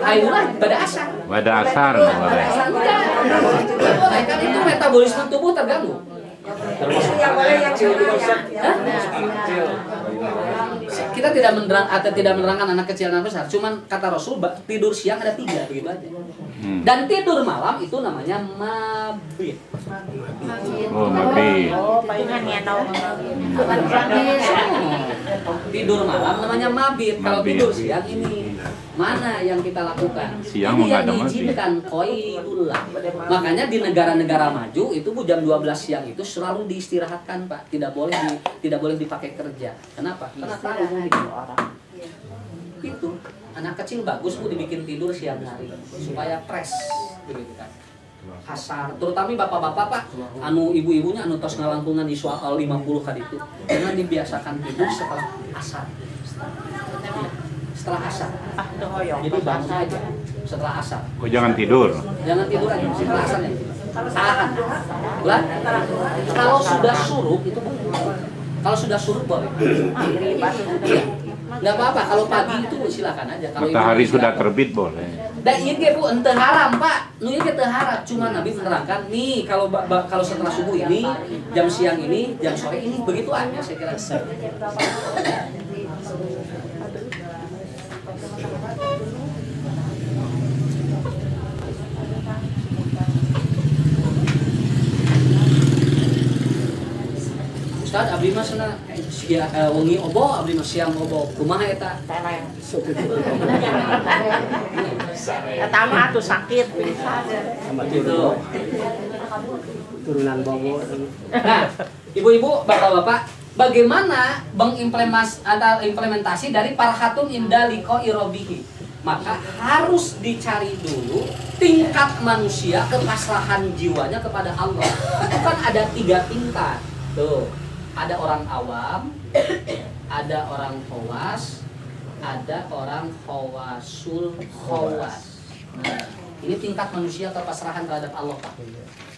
Hailullah pada asar. Pada asar boleh. Boleh kan itu metabolisme tubuh terganggu. Termasuk yang boleh yang kecil. Kita tidak menerangkan anak kecil dan anak besar. Cuman kata Rasul tidur siang ada 3 begitu aja. Dan tidur malam itu namanya mabit. Oh, mabit. Tidur malam namanya mabit. Kalau tidur siang ini mana yang kita lakukan? Siang ini yang ada mabit. diizinkan qailullah. Makanya di negara-negara maju itu jam 12 siang itu selalu diistirahatkan, Pak. Tidak boleh dipakai kerja. Kenapa? Karena tahu orang. Itu anak kecil bagus Bu dibikin tidur siang hari supaya fresh begitu kan. Asar, terutama bapak-bapak Pak, anu ibu-ibunya anu tos ngalangkungan di soal 50 kali itu. Jangan dibiasakan tidur setelah asar. Ya, setelah asar. Jadi bangun aja setelah asar. Oh, jangan tidur. Jangan tidur aja setelah asar ya. Tahan. Lah, kalau sudah surut itu boleh. Kalau sudah surut boleh. Iya. Nggak apa-apa, kalau pagi itu silakan aja. Kalau Matahari sudah terbit boleh. Dan ini Bu, ente haram Pak. Nu ieu teu haram, cuma Nabi menerangkan nih kalau kalau setelah subuh ini, jam siang ini, jam sore ini begitu aja saya kira. Ustaz, abdi mah cenah wengi obo, abdi mah siang obo. Kumaha eta? Eta mah atuh sakit. Turunan bobo. Nah, ibu-ibu, bapak-bapak, bagaimana mengimplementasi dari parhatun inda liqa'i rabbih? Maka harus dicari dulu tingkat manusia kepasrahan jiwanya kepada Allah. Itu kan ada 3 tingkat. Tuh, ada orang awam, ada orang khawas, ada orang khawasul khawas. Nah, ini tingkat manusia kepasrahan terhadap Allah, Pak.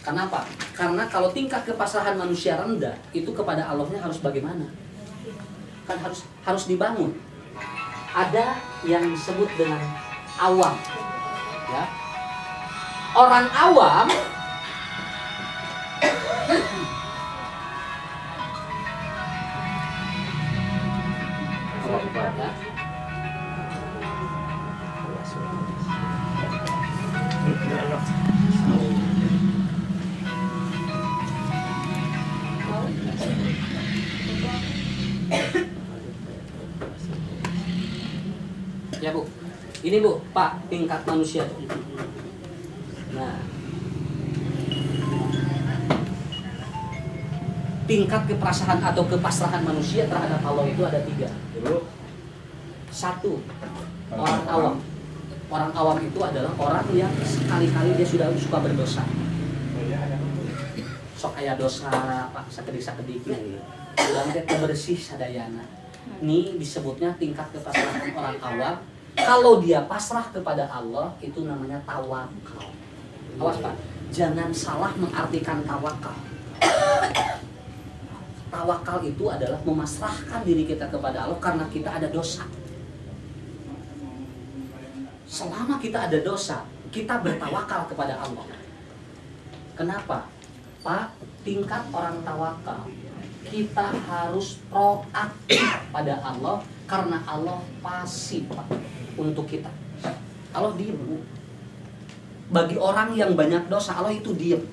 Kenapa? Karena kalau tingkat kepasrahan manusia rendah, itu kepada Allahnya harus bagaimana? Kan harus dibangun. Ada yang disebut dengan awam, ya. Orang awam ya Bu, ini Bu, Pak, tingkat manusia. Nah, tingkat keperasaan atau kepasrahan manusia terhadap Allah itu ada 3. 1, orang awam. Orang awam itu adalah orang yang sekali-kali dia sudah suka berdosa. Sok aya dosa, Pak, sakedik-sakediknya gitu. Udah teh bersih sadayana. Ini disebutnya tingkat kepasrahan orang awam. Kalau dia pasrah kepada Allah, itu namanya tawakal. Awas Pak, jangan salah mengartikan tawakal. Tawakal itu adalah memasrahkan diri kita kepada Allah karena kita ada dosa. Selama kita ada dosa, kita bertawakal kepada Allah. Kenapa? Pak, tingkat orang tawakal, kita harus proaktif pada Allah karena Allah pasif, Pak, untuk kita. Allah diem. Bagi orang yang banyak dosa, Allah itu diem.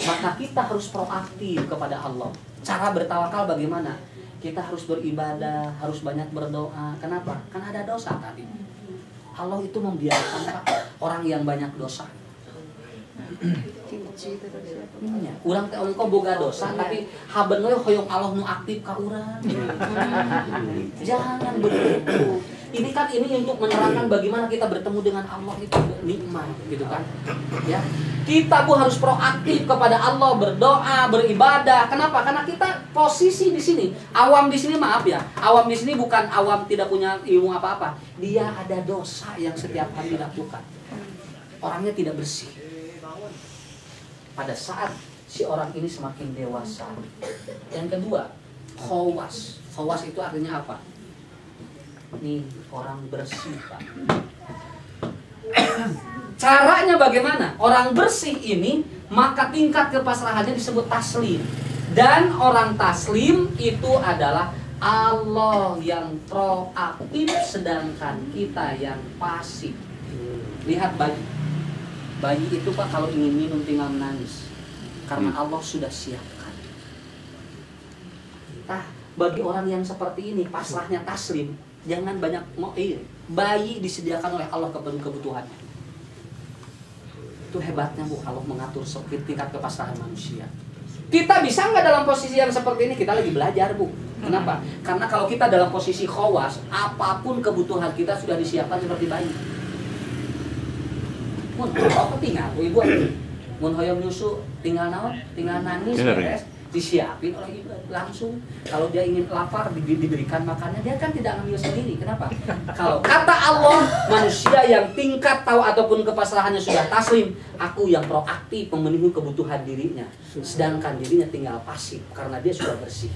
Maka kita harus proaktif kepada Allah. Cara bertawakal bagaimana? Kita harus beribadah, harus banyak berdoa. Kenapa? Karena ada dosa tadi. Allah itu membiarkan, Pak, orang yang banyak dosa. Urang teh engko boga dosa tapi haben we hoyong Allah nu aktif ka urang. Jangan begitu. Ini kan untuk menerangkan bagaimana kita bertemu dengan Allah itu nikmat gitu kan. Ya. Kita Bu harus proaktif kepada Allah, berdoa, beribadah. Kenapa? Karena kita posisi di sini. Awam di sini maaf ya. Awam di sini bukan awam tidak punya ilmu apa-apa. Dia ada dosa yang setiap hari dilakukan. Orangnya tidak bersih. Pada saat si orang ini semakin dewasa. Yang kedua, khawas. Khawas itu artinya apa? Ini orang bersih, Pak. Caranya bagaimana? Orang bersih ini, maka tingkat kepasrahannya disebut taslim. Dan orang taslim itu adalah Allah yang proaktif, sedangkan kita yang pasif. Lihat bayi. Bayi itu Pak kalau ingin minum tinggal menangis. Karena Allah sudah siapkan. Nah, bagi orang yang seperti ini, pasrahnya taslim, jangan banyak mau bayi disediakan oleh Allah kebutuhannya. Itu hebatnya Bu, Allah mengatur tingkat kepasrahan manusia. Kita bisa nggak dalam posisi yang seperti ini? Kita lagi belajar Bu. Kenapa? Karena kalau kita dalam posisi khawas, apapun kebutuhan kita sudah disiapkan seperti bayi. Mun apa tinggal ibu mun hoyong nyusu tinggal naon tinggal nangis beres disiapin oleh ibu langsung. Kalau dia ingin lapar diberikan makannya, dia kan tidak ngambil sendiri. Kenapa? Kalau kata Allah, manusia yang tingkat tahu ataupun kepasrahannya sudah taslim, aku yang proaktif memenuhi kebutuhan dirinya, sedangkan dirinya tinggal pasif karena dia sudah bersih.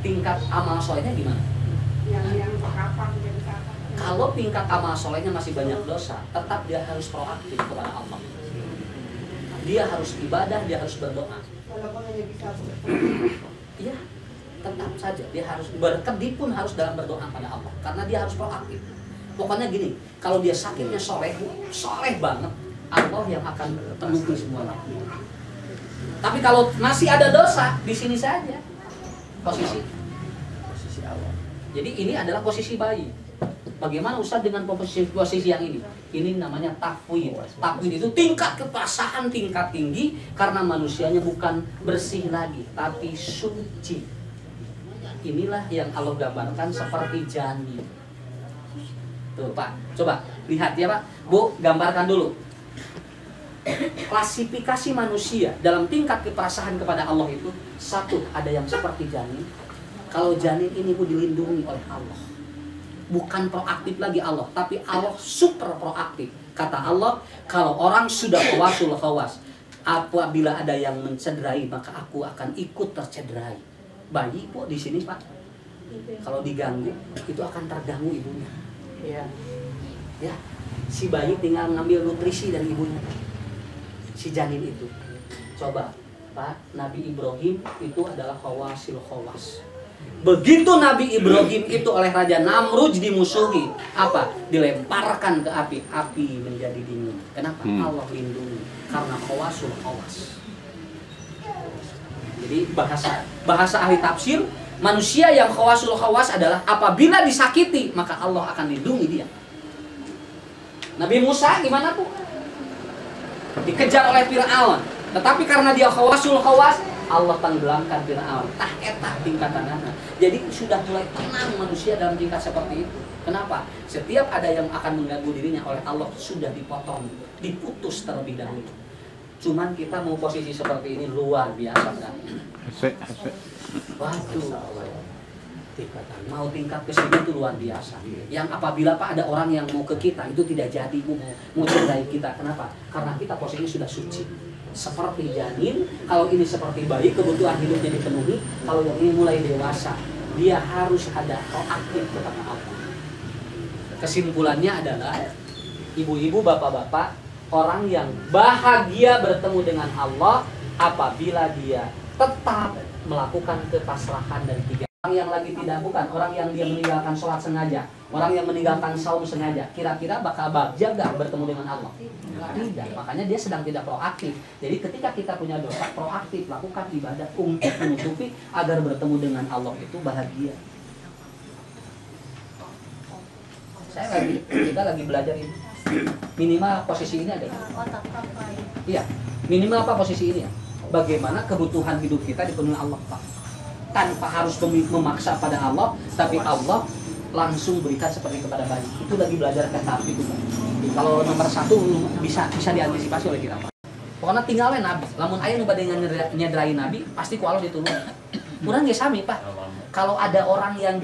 Tingkat amal solehnya gimana? Kalau tingkat amal solehnya masih banyak dosa, tetap dia harus proaktif kepada Allah. Dia harus ibadah, dia harus berdoa. Iya, tetap saja dia harus berkedip pun harus dalam berdoa pada Allah, karena dia harus proaktif. Pokoknya gini, kalau dia sakitnya soleh banget, Allah yang akan penuhi semuanya. Tapi kalau masih ada dosa, di sini saja posisi awal. Jadi ini adalah posisi bayi. Bagaimana Ustaz dengan posisi yang ini? Ini namanya tafwid. Tafwid itu tingkat kepasahan tingkat tinggi karena manusianya bukan bersih lagi, tapi suci. Inilah yang Allah gambarkan seperti janin. Tuh Pak, coba lihat ya Pak. Bu, gambarkan dulu. Klasifikasi manusia dalam tingkat kepasahan kepada Allah itu, satu, ada yang seperti janin. Kalau janin ini Bu dilindungi oleh Allah, bukan proaktif lagi Allah, tapi Allah super proaktif. Kata Allah, kalau orang sudah khawasul khawas, apabila ada yang mencederai, maka aku akan ikut tercederai. Bayi kok di sini Pak, kalau diganggu itu akan terganggu ibunya. Iya. Ya, si bayi tinggal ngambil nutrisi dari ibunya. Si janin itu, coba Pak, Nabi Ibrahim itu adalah khawasil khawas. Begitu Nabi Ibrahim itu oleh Raja Namrud dimusuhi, apa? Dilemparkan ke api, api menjadi dingin. Kenapa? Allah lindungi, karena khawasul khawas. Jadi bahasa ahli tafsir, manusia yang khawasul khawas adalah apabila disakiti, maka Allah akan lindungi dia. Nabi Musa gimana Bu? Dikejar oleh Fir'aun, tetapi karena dia khawasul khawas, Allah tenggelamkan Fir'aun. Tah eta tingkatanana. Jadi sudah mulai tenang manusia dalam tingkat seperti itu. Kenapa? Setiap ada yang akan mengganggu dirinya oleh Allah sudah dipotong, diputus terlebih dahulu. Cuman kita mau posisi seperti ini luar biasa kan? Waduh, mau tingkat ke sini itu luar biasa. Yang apabila Pak ada orang yang mau ke kita itu tidak jadi mau cederai kita. Kenapa? Karena kita posisinya sudah suci. Seperti janin, kalau ini seperti bayi, kebutuhan hidupnya dipenuhi. Kalau yang ini mulai dewasa, dia harus ada proaktif kepada Allah. Kesimpulannya adalah, ibu-ibu, bapak-bapak, orang yang bahagia bertemu dengan Allah apabila dia tetap melakukan kepasrahan dan tiga. Orang yang lagi tidak, bukan orang yang dia meninggalkan sholat sengaja, orang yang meninggalkan saum sengaja, kira-kira bakal bagja gak bertemu dengan Allah? Tidak, makanya dia sedang tidak proaktif. Jadi ketika kita punya dosa, proaktif lakukan ibadah untuk menutupi agar bertemu dengan Allah itu bahagia. Kita lagi belajar ini. Minimal posisi ini ada. Iya, minimal apa posisi ini ya? Bagaimana kebutuhan hidup kita dipenuhi Allah Pak? Tanpa harus memaksa pada Allah, tapi Allah langsung berikan seperti kepada bayi. Itu lagi belajar ke tahap itu Pak. Kalau nomor satu bisa diantisipasi oleh kita Pak. Pokoknya tinggalnya Nabi. Lamun aya nu bade nyedrai Nabi, pasti ku Allah ditulung. Kurang ge sami Pak. Kalau ada orang yang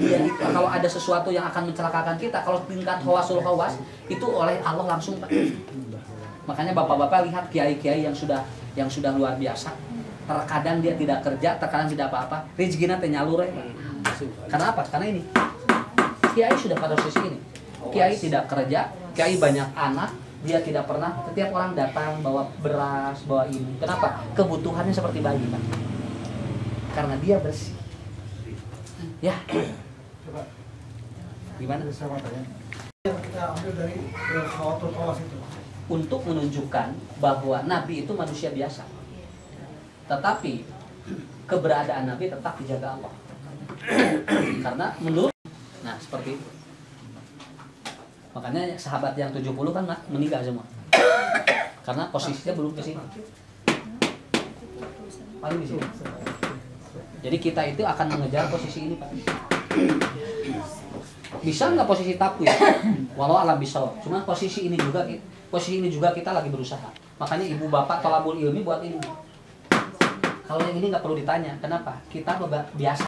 kalau ada sesuatu yang akan mencelakakan kita, kalau tingkat khawasul khawas itu oleh Allah langsung Pak. Makanya bapak-bapak lihat kiai-kiai yang sudah luar biasa. Terkadang dia tidak kerja, terkadang tidak apa-apa. Rezekinya teh nyalur ya Pak. Karena apa? Karena ini. Kiai sudah pada posisi ini. Kiai tidak kerja, kiai banyak anak, dia tidak pernah, setiap orang datang bawa beras, bawa ini. Kenapa? Kebutuhannya seperti bayi Pak. Karena dia bersih. Ya. Coba. Gimana? Saya mau tanya. Yang kita ambil dari khawatul khawas itu. Untuk menunjukkan bahwa Nabi itu manusia biasa. Tetapi keberadaan Nabi tetap dijaga Allah. Karena menurut, nah seperti itu. Makanya sahabat yang 70 kan meninggal semua. Karena posisinya belum ke sini. Paling di sini. Jadi kita itu akan mengejar posisi ini Pak. Bisa nggak posisi tapu ya? Walau alam bisa. Cuma posisi ini juga kita lagi berusaha. Makanya ibu bapak tolabul ilmi buat ini. Kalau yang ini nggak perlu ditanya. Kenapa? Kita biasa.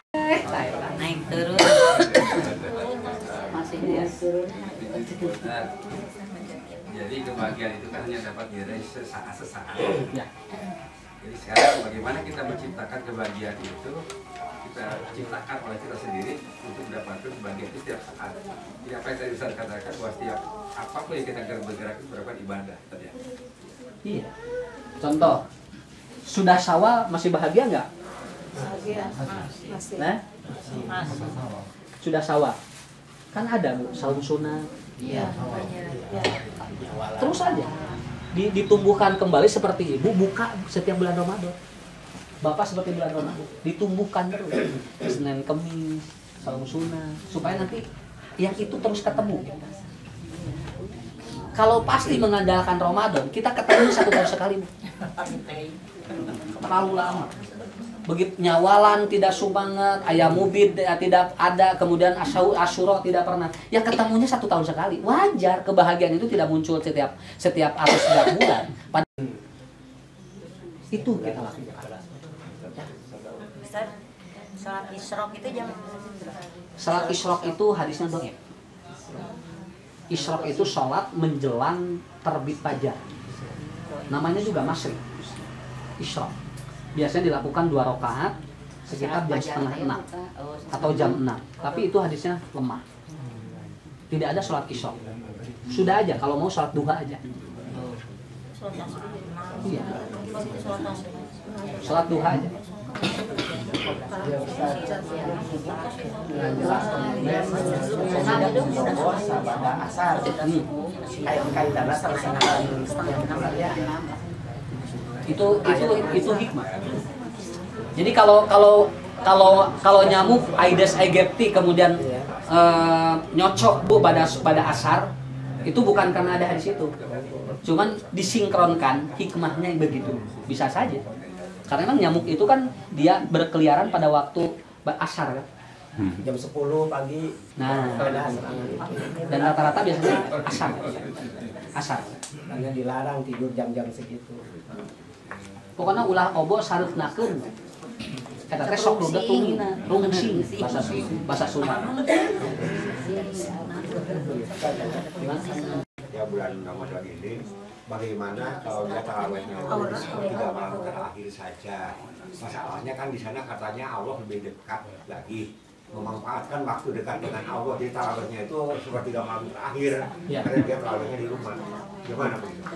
Naik terus. Masih biasa. Jadi kebahagiaan itu kan hanya dapat diraih sesaat. Ya. Jadi sekarang bagaimana kita menciptakan kebahagiaan itu, kita ciptakan oleh kita sendiri untuk mendapatkan kebahagiaan itu setiap saat. Jadi apa yang tadi Ustaz katakan bahwa setiap apapun yang kita bergerak itu merupakan ibadah tadi. Iya. Contoh, sudah Syawal masih bahagia nggak? Bahagia. Masih. Nah? Sudah Syawal. Kan ada Bu, saum sunat. Iya. Terus aja. Ditumbuhkan kembali seperti ibu buka setiap bulan Ramadan. Bapak seperti bulan Ramadan, ditumbuhkan terus. Senin Kemis, saum sunat, supaya nanti yang itu terus ketemu. Kalau pasti mengandalkan Ramadan, kita ketemu 1 tahun sekali, Bu. Terlalu lama. Begitu nyawalan tidak semangat, ayam mubid tidak ada, kemudian Asyura tidak pernah. Ya ketemunya 1 tahun sekali. Wajar kebahagiaan itu tidak muncul setiap atau setiap bulan. Itu kita lakukan. Ustaz, sholat isyraq itu jam Salat isyraq itu hadisnya dhaif. Isyraq itu sholat menjelang terbit fajar. Namanya juga maghrib. Isyraq. Biasanya dilakukan 2 rakaat sekitar jam setengah 6 atau jam 6. Tapi itu hadisnya lemah. Tidak ada sholat isyraq. Sudah aja kalau mau sholat duha aja. Iya. Sholat duha aja. Itu hikmah. Jadi kalau nyamuk Aedes aegypti kemudian nyocok Bu pada asar, itu bukan karena ada hadis itu. Cuman disinkronkan hikmahnya begitu. Bisa saja. Karena memang nyamuk itu kan dia berkeliaran pada waktu asar kan. Jam 10 pagi. Nah, ada serangan itu. dan rata-rata biasanya asar. Karena dilarang tidur jam-jam segitu. Pokoknya ulah obo sareunakeun. Eta teh sok ludet tumina, rungsing bahasa Sunda. Ya bulan Ramadan ini bagaimana kalau dia tarawihnya 3 malam terakhir saja. Masalahnya kan di sana katanya Allah lebih dekat lagi, memanfaatkan waktu dekat dengan Allah. Di tarawihnya itu seperti 3 malam terakhir, karena dia tarawihnya di rumah. Gimana begitu?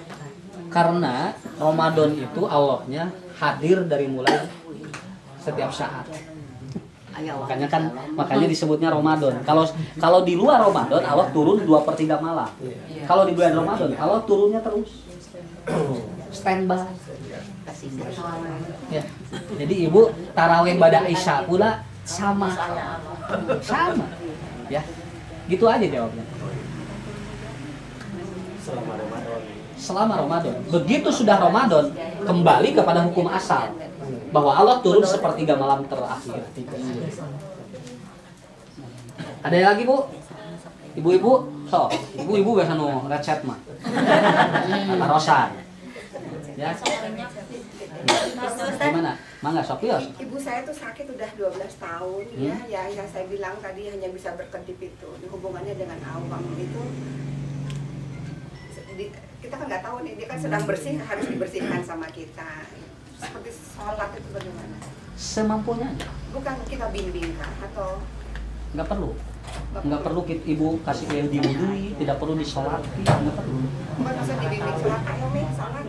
Karena Ramadan itu Allahnya hadir dari mulai setiap saat. Makanya disebutnya Ramadan. Kalau di luar Ramadan Allah turun 2/3 malam. Kalau di bulan Ramadan Allah turunnya terus. Standby. Ya. Jadi Ibu tarawih pada Isya pula sama. Ya. Gitu aja jawabnya. Selama Ramadan. Begitu sudah Ramadan, kembali kepada hukum asal bahwa Allah turun 1/3 malam terakhir. Ada yang lagi, Bu? Ibu-ibu, ibu-ibu biasa nu recet mah. Rosan. Ya. Gimana? Mangga sok ya. Ibu saya tuh sakit udah 12 tahun ya. Yang saya bilang tadi hanya bisa berkedip itu. Hubungannya dengan awam itu kita kan nggak tahu nih, dia kan sedang bersih, harus dibersihkan sama kita. Seperti sholat itu bagaimana? Semampunya aja. Bukan kita bimbingkan atau nggak perlu Ibu kasih dia diwudui, tidak perlu disolati, nggak perlu. bukan masa dibimbing sholat, ayo nih sholat.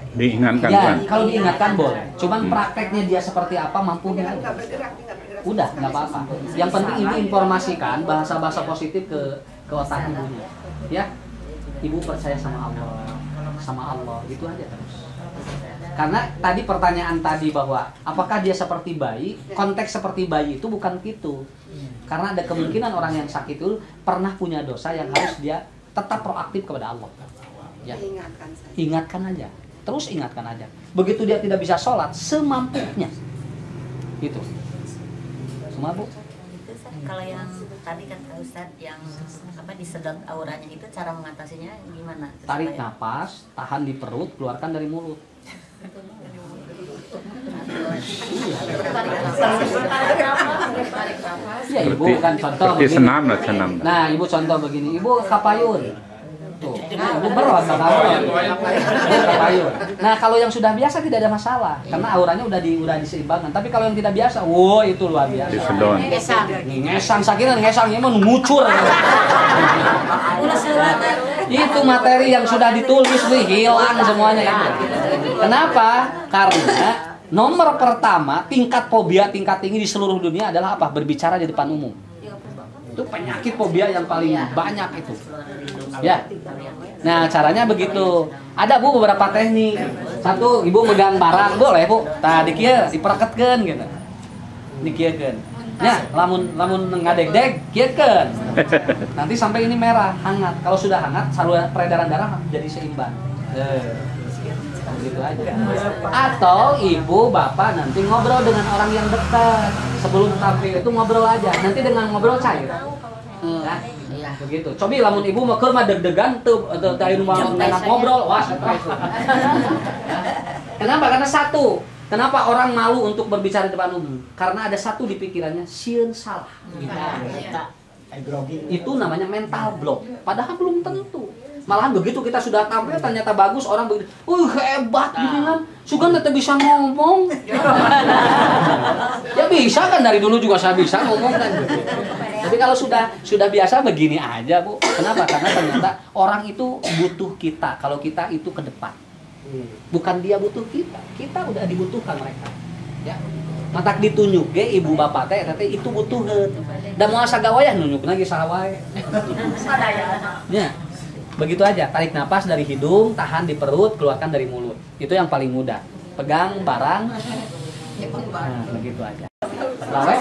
Diingatkan Ya, kan? kalau diingatkan boleh. Cuman prakteknya dia seperti apa mampunya. Nggak bergerak. Udah, nggak apa-apa. Yang penting Ibu informasikan bahasa-bahasa positif ke otak ibunya. Ya, Ibu percaya sama Allah, gitu aja terus. Karena tadi pertanyaan tadi bahwa apakah dia seperti bayi, konteks seperti bayi itu bukan gitu. Karena ada kemungkinan orang yang sakit itu pernah punya dosa yang harus dia tetap proaktif kepada Allah. Ya. Ingatkan aja. Terus ingatkan aja. Begitu dia tidak bisa sholat, semampunya. Gitu. Semua, Bu? Kalau yang tadi kan Ustadz yang disedot auranya itu cara mengatasinya gimana? Tarik nafas, tahan di perut, keluarkan dari mulut. Ya Ibu kan contoh seperti begini. senam. Nah Ibu contoh begini, Ibu kapayun. Tuh, Ibu berat kapayun. Nah kalau yang sudah biasa tidak ada masalah, karena auranya udah diseimbangkan. Tapi kalau yang tidak biasa, wow itu luar biasa. Disedon. Ngesang sakiran ngesangnya mau ngucur. Itu materi yang sudah ditulis nih hilang semuanya itu. Kenapa? Karena nomor pertama tingkat fobia tingkat tinggi di seluruh dunia adalah apa? Berbicara di depan umum. Itu penyakit fobia yang paling banyak itu. Ya. Nah, caranya begitu. Ada Bu beberapa teknik. Satu, Ibu megang barang boleh, Bu. Tah dikieu dipereketkeun gitu. Dikieukeun. Ya, lamun ngadeg-deg, kieukeun. Nanti sampai ini merah, hangat. Kalau sudah hangat, saluran peredaran darah jadi seimbang. Begitu aja. Atau ibu, bapak nanti ngobrol dengan orang yang dekat. Sebelum tampil itu ngobrol aja. Nanti dengan ngobrol cair. Nah, begitu. Cobi lamun ibu mau keur mah deg-degan tuh dari rumah enak ngobrol, wah stres. Kenapa? Karena satu. Kenapa orang malu untuk berbicara di depan umum? Karena ada satu di pikirannya, sieun salah. Itu namanya mental block. Padahal belum tentu. Malahan begitu kita sudah tampil ternyata bagus, orang begitu, hebat gini kan, Sugan tetap bisa ngomong. Ya bisa kan, dari dulu juga saya bisa ngomong kan. Tapi kalau sudah biasa begini aja Bu. Kenapa? Karena ternyata orang itu butuh kita. Kalau kita itu ke depan. Bukan dia butuh kita. Kita udah dibutuhkan mereka. Ya. Matak ditunjuk ge ibu bapak teh itu butuheun. Da moal sagawayah nunjuk lagi sawae. Ya. Begitu aja, tarik napas dari hidung, tahan di perut, keluarkan dari mulut. Itu yang paling mudah. Pegang barang. Nah, begitu aja. Lawe.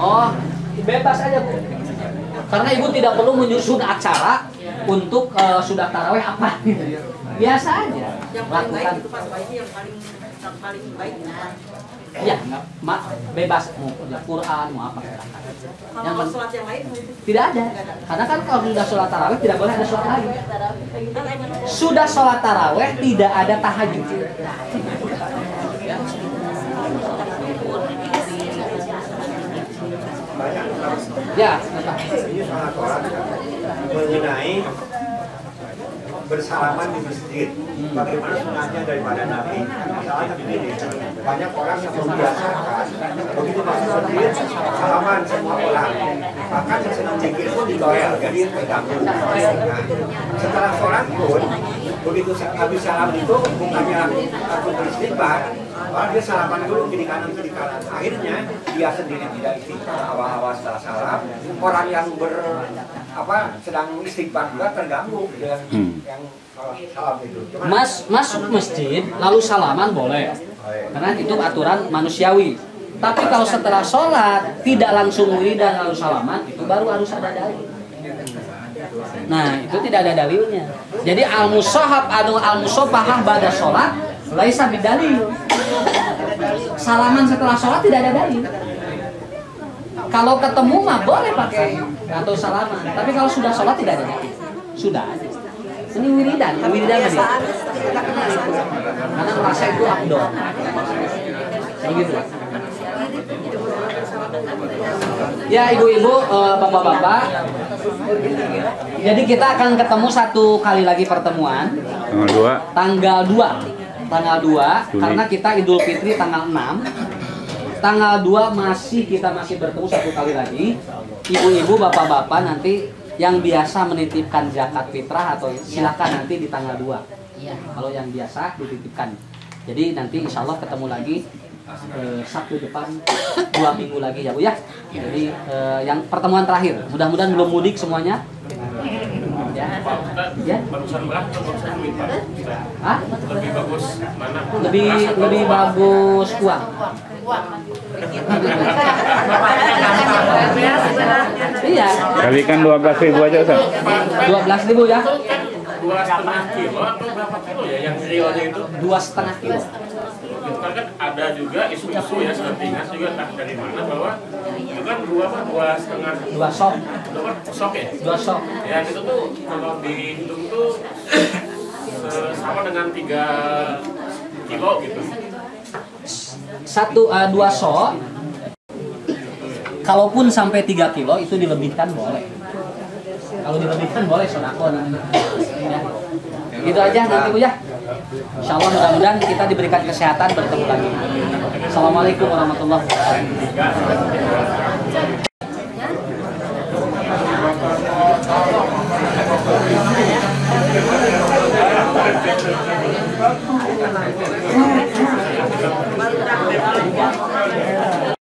Oh, bebas aja Bu. Karena ibu tidak perlu menyusun acara untuk sudah taraweh apa. Biasa aja. Yang paling baik itu pas baiknya yang paling baik. Ya, bebas mau Quran mau apa. Kalau sholat yang lain tidak ada. Karena kan kalau sudah sholat taraweh tidak boleh ada sholat lain. Sudah sholat taraweh tidak ada tahajud. Ya, ini sangat orang mengenai bersalaman di masjid. Bagaimana sunahnya daripada Nabi? Misalnya begini, banyak orang yang membiasakan begitu masuk masjid salaman semua orang. Bahkan yang sedang zikir pun digoyang, jadi terganggu. Nah, setelah sholat pun begitu habis salam itu bukannya aku beristighfar, malah dia salaman dulu kiri kanan. Akhirnya dia sendiri tidak istighfar awal-awal setelah salam. Orang yang sedang istighfar juga terganggu dengan yang salam itu. Masuk masjid lalu salaman boleh, karena itu aturan manusiawi. Tapi kalau setelah sholat tidak langsung wiridan lalu salaman, itu baru harus ada dalil. Nah, itu tidak ada dalilnya. Jadi al-musahab atau al-musafahah ba'da sholat laisa bidalil. Salaman setelah sholat tidak ada dalil. Kalau ketemu mah boleh pakai atau salaman. Tapi kalau sudah sholat tidak ada dalil. Sudah aja. Ini wiridan aja. Karena merasa itu afdol. Begitu. Ya ibu-ibu, bapak-bapak. Jadi kita akan ketemu satu kali lagi pertemuan. Tanggal 2. Tanggal 2 karena kita Idul Fitri tanggal 6. Tanggal 2 kita masih bertemu satu kali lagi. Ibu-ibu, bapak-bapak nanti yang biasa menitipkan zakat fitrah atau silakan nanti di tanggal 2. Kalau yang biasa dititipkan. Jadi nanti insya Allah ketemu lagi Sabtu depan 2 minggu lagi ya Bu ya. Jadi yang pertemuan terakhir. Mudah-mudahan belum mudik semuanya. Ya. Barusan berat atau barusan duit Pak? Hah? Lebih bagus mana? Lebih bagus uang. Iya. Kalikan 12.000 aja Ustaz. 12.000 ya. 2,5 kilo atau berapa kilo ya yang realnya itu? 2,5 kilo. Karena kan ada juga isu-isu ya selentingan juga entah dari mana bahwa itu kan 2,5 sok. 2 sok ya? 2 sok. Ya itu tuh kalau dihitung tuh sama dengan 3 kilo gitu. 2 sok. Kalaupun sampai 3 kilo itu dilebihkan boleh. Kalau dilebihkan boleh sodako namanya. Ya. Gitu aja nanti Bu ya. Insya Allah mudah-mudahan kita diberikan kesehatan bertemu lagi. Assalamualaikum warahmatullahi wabarakatuh.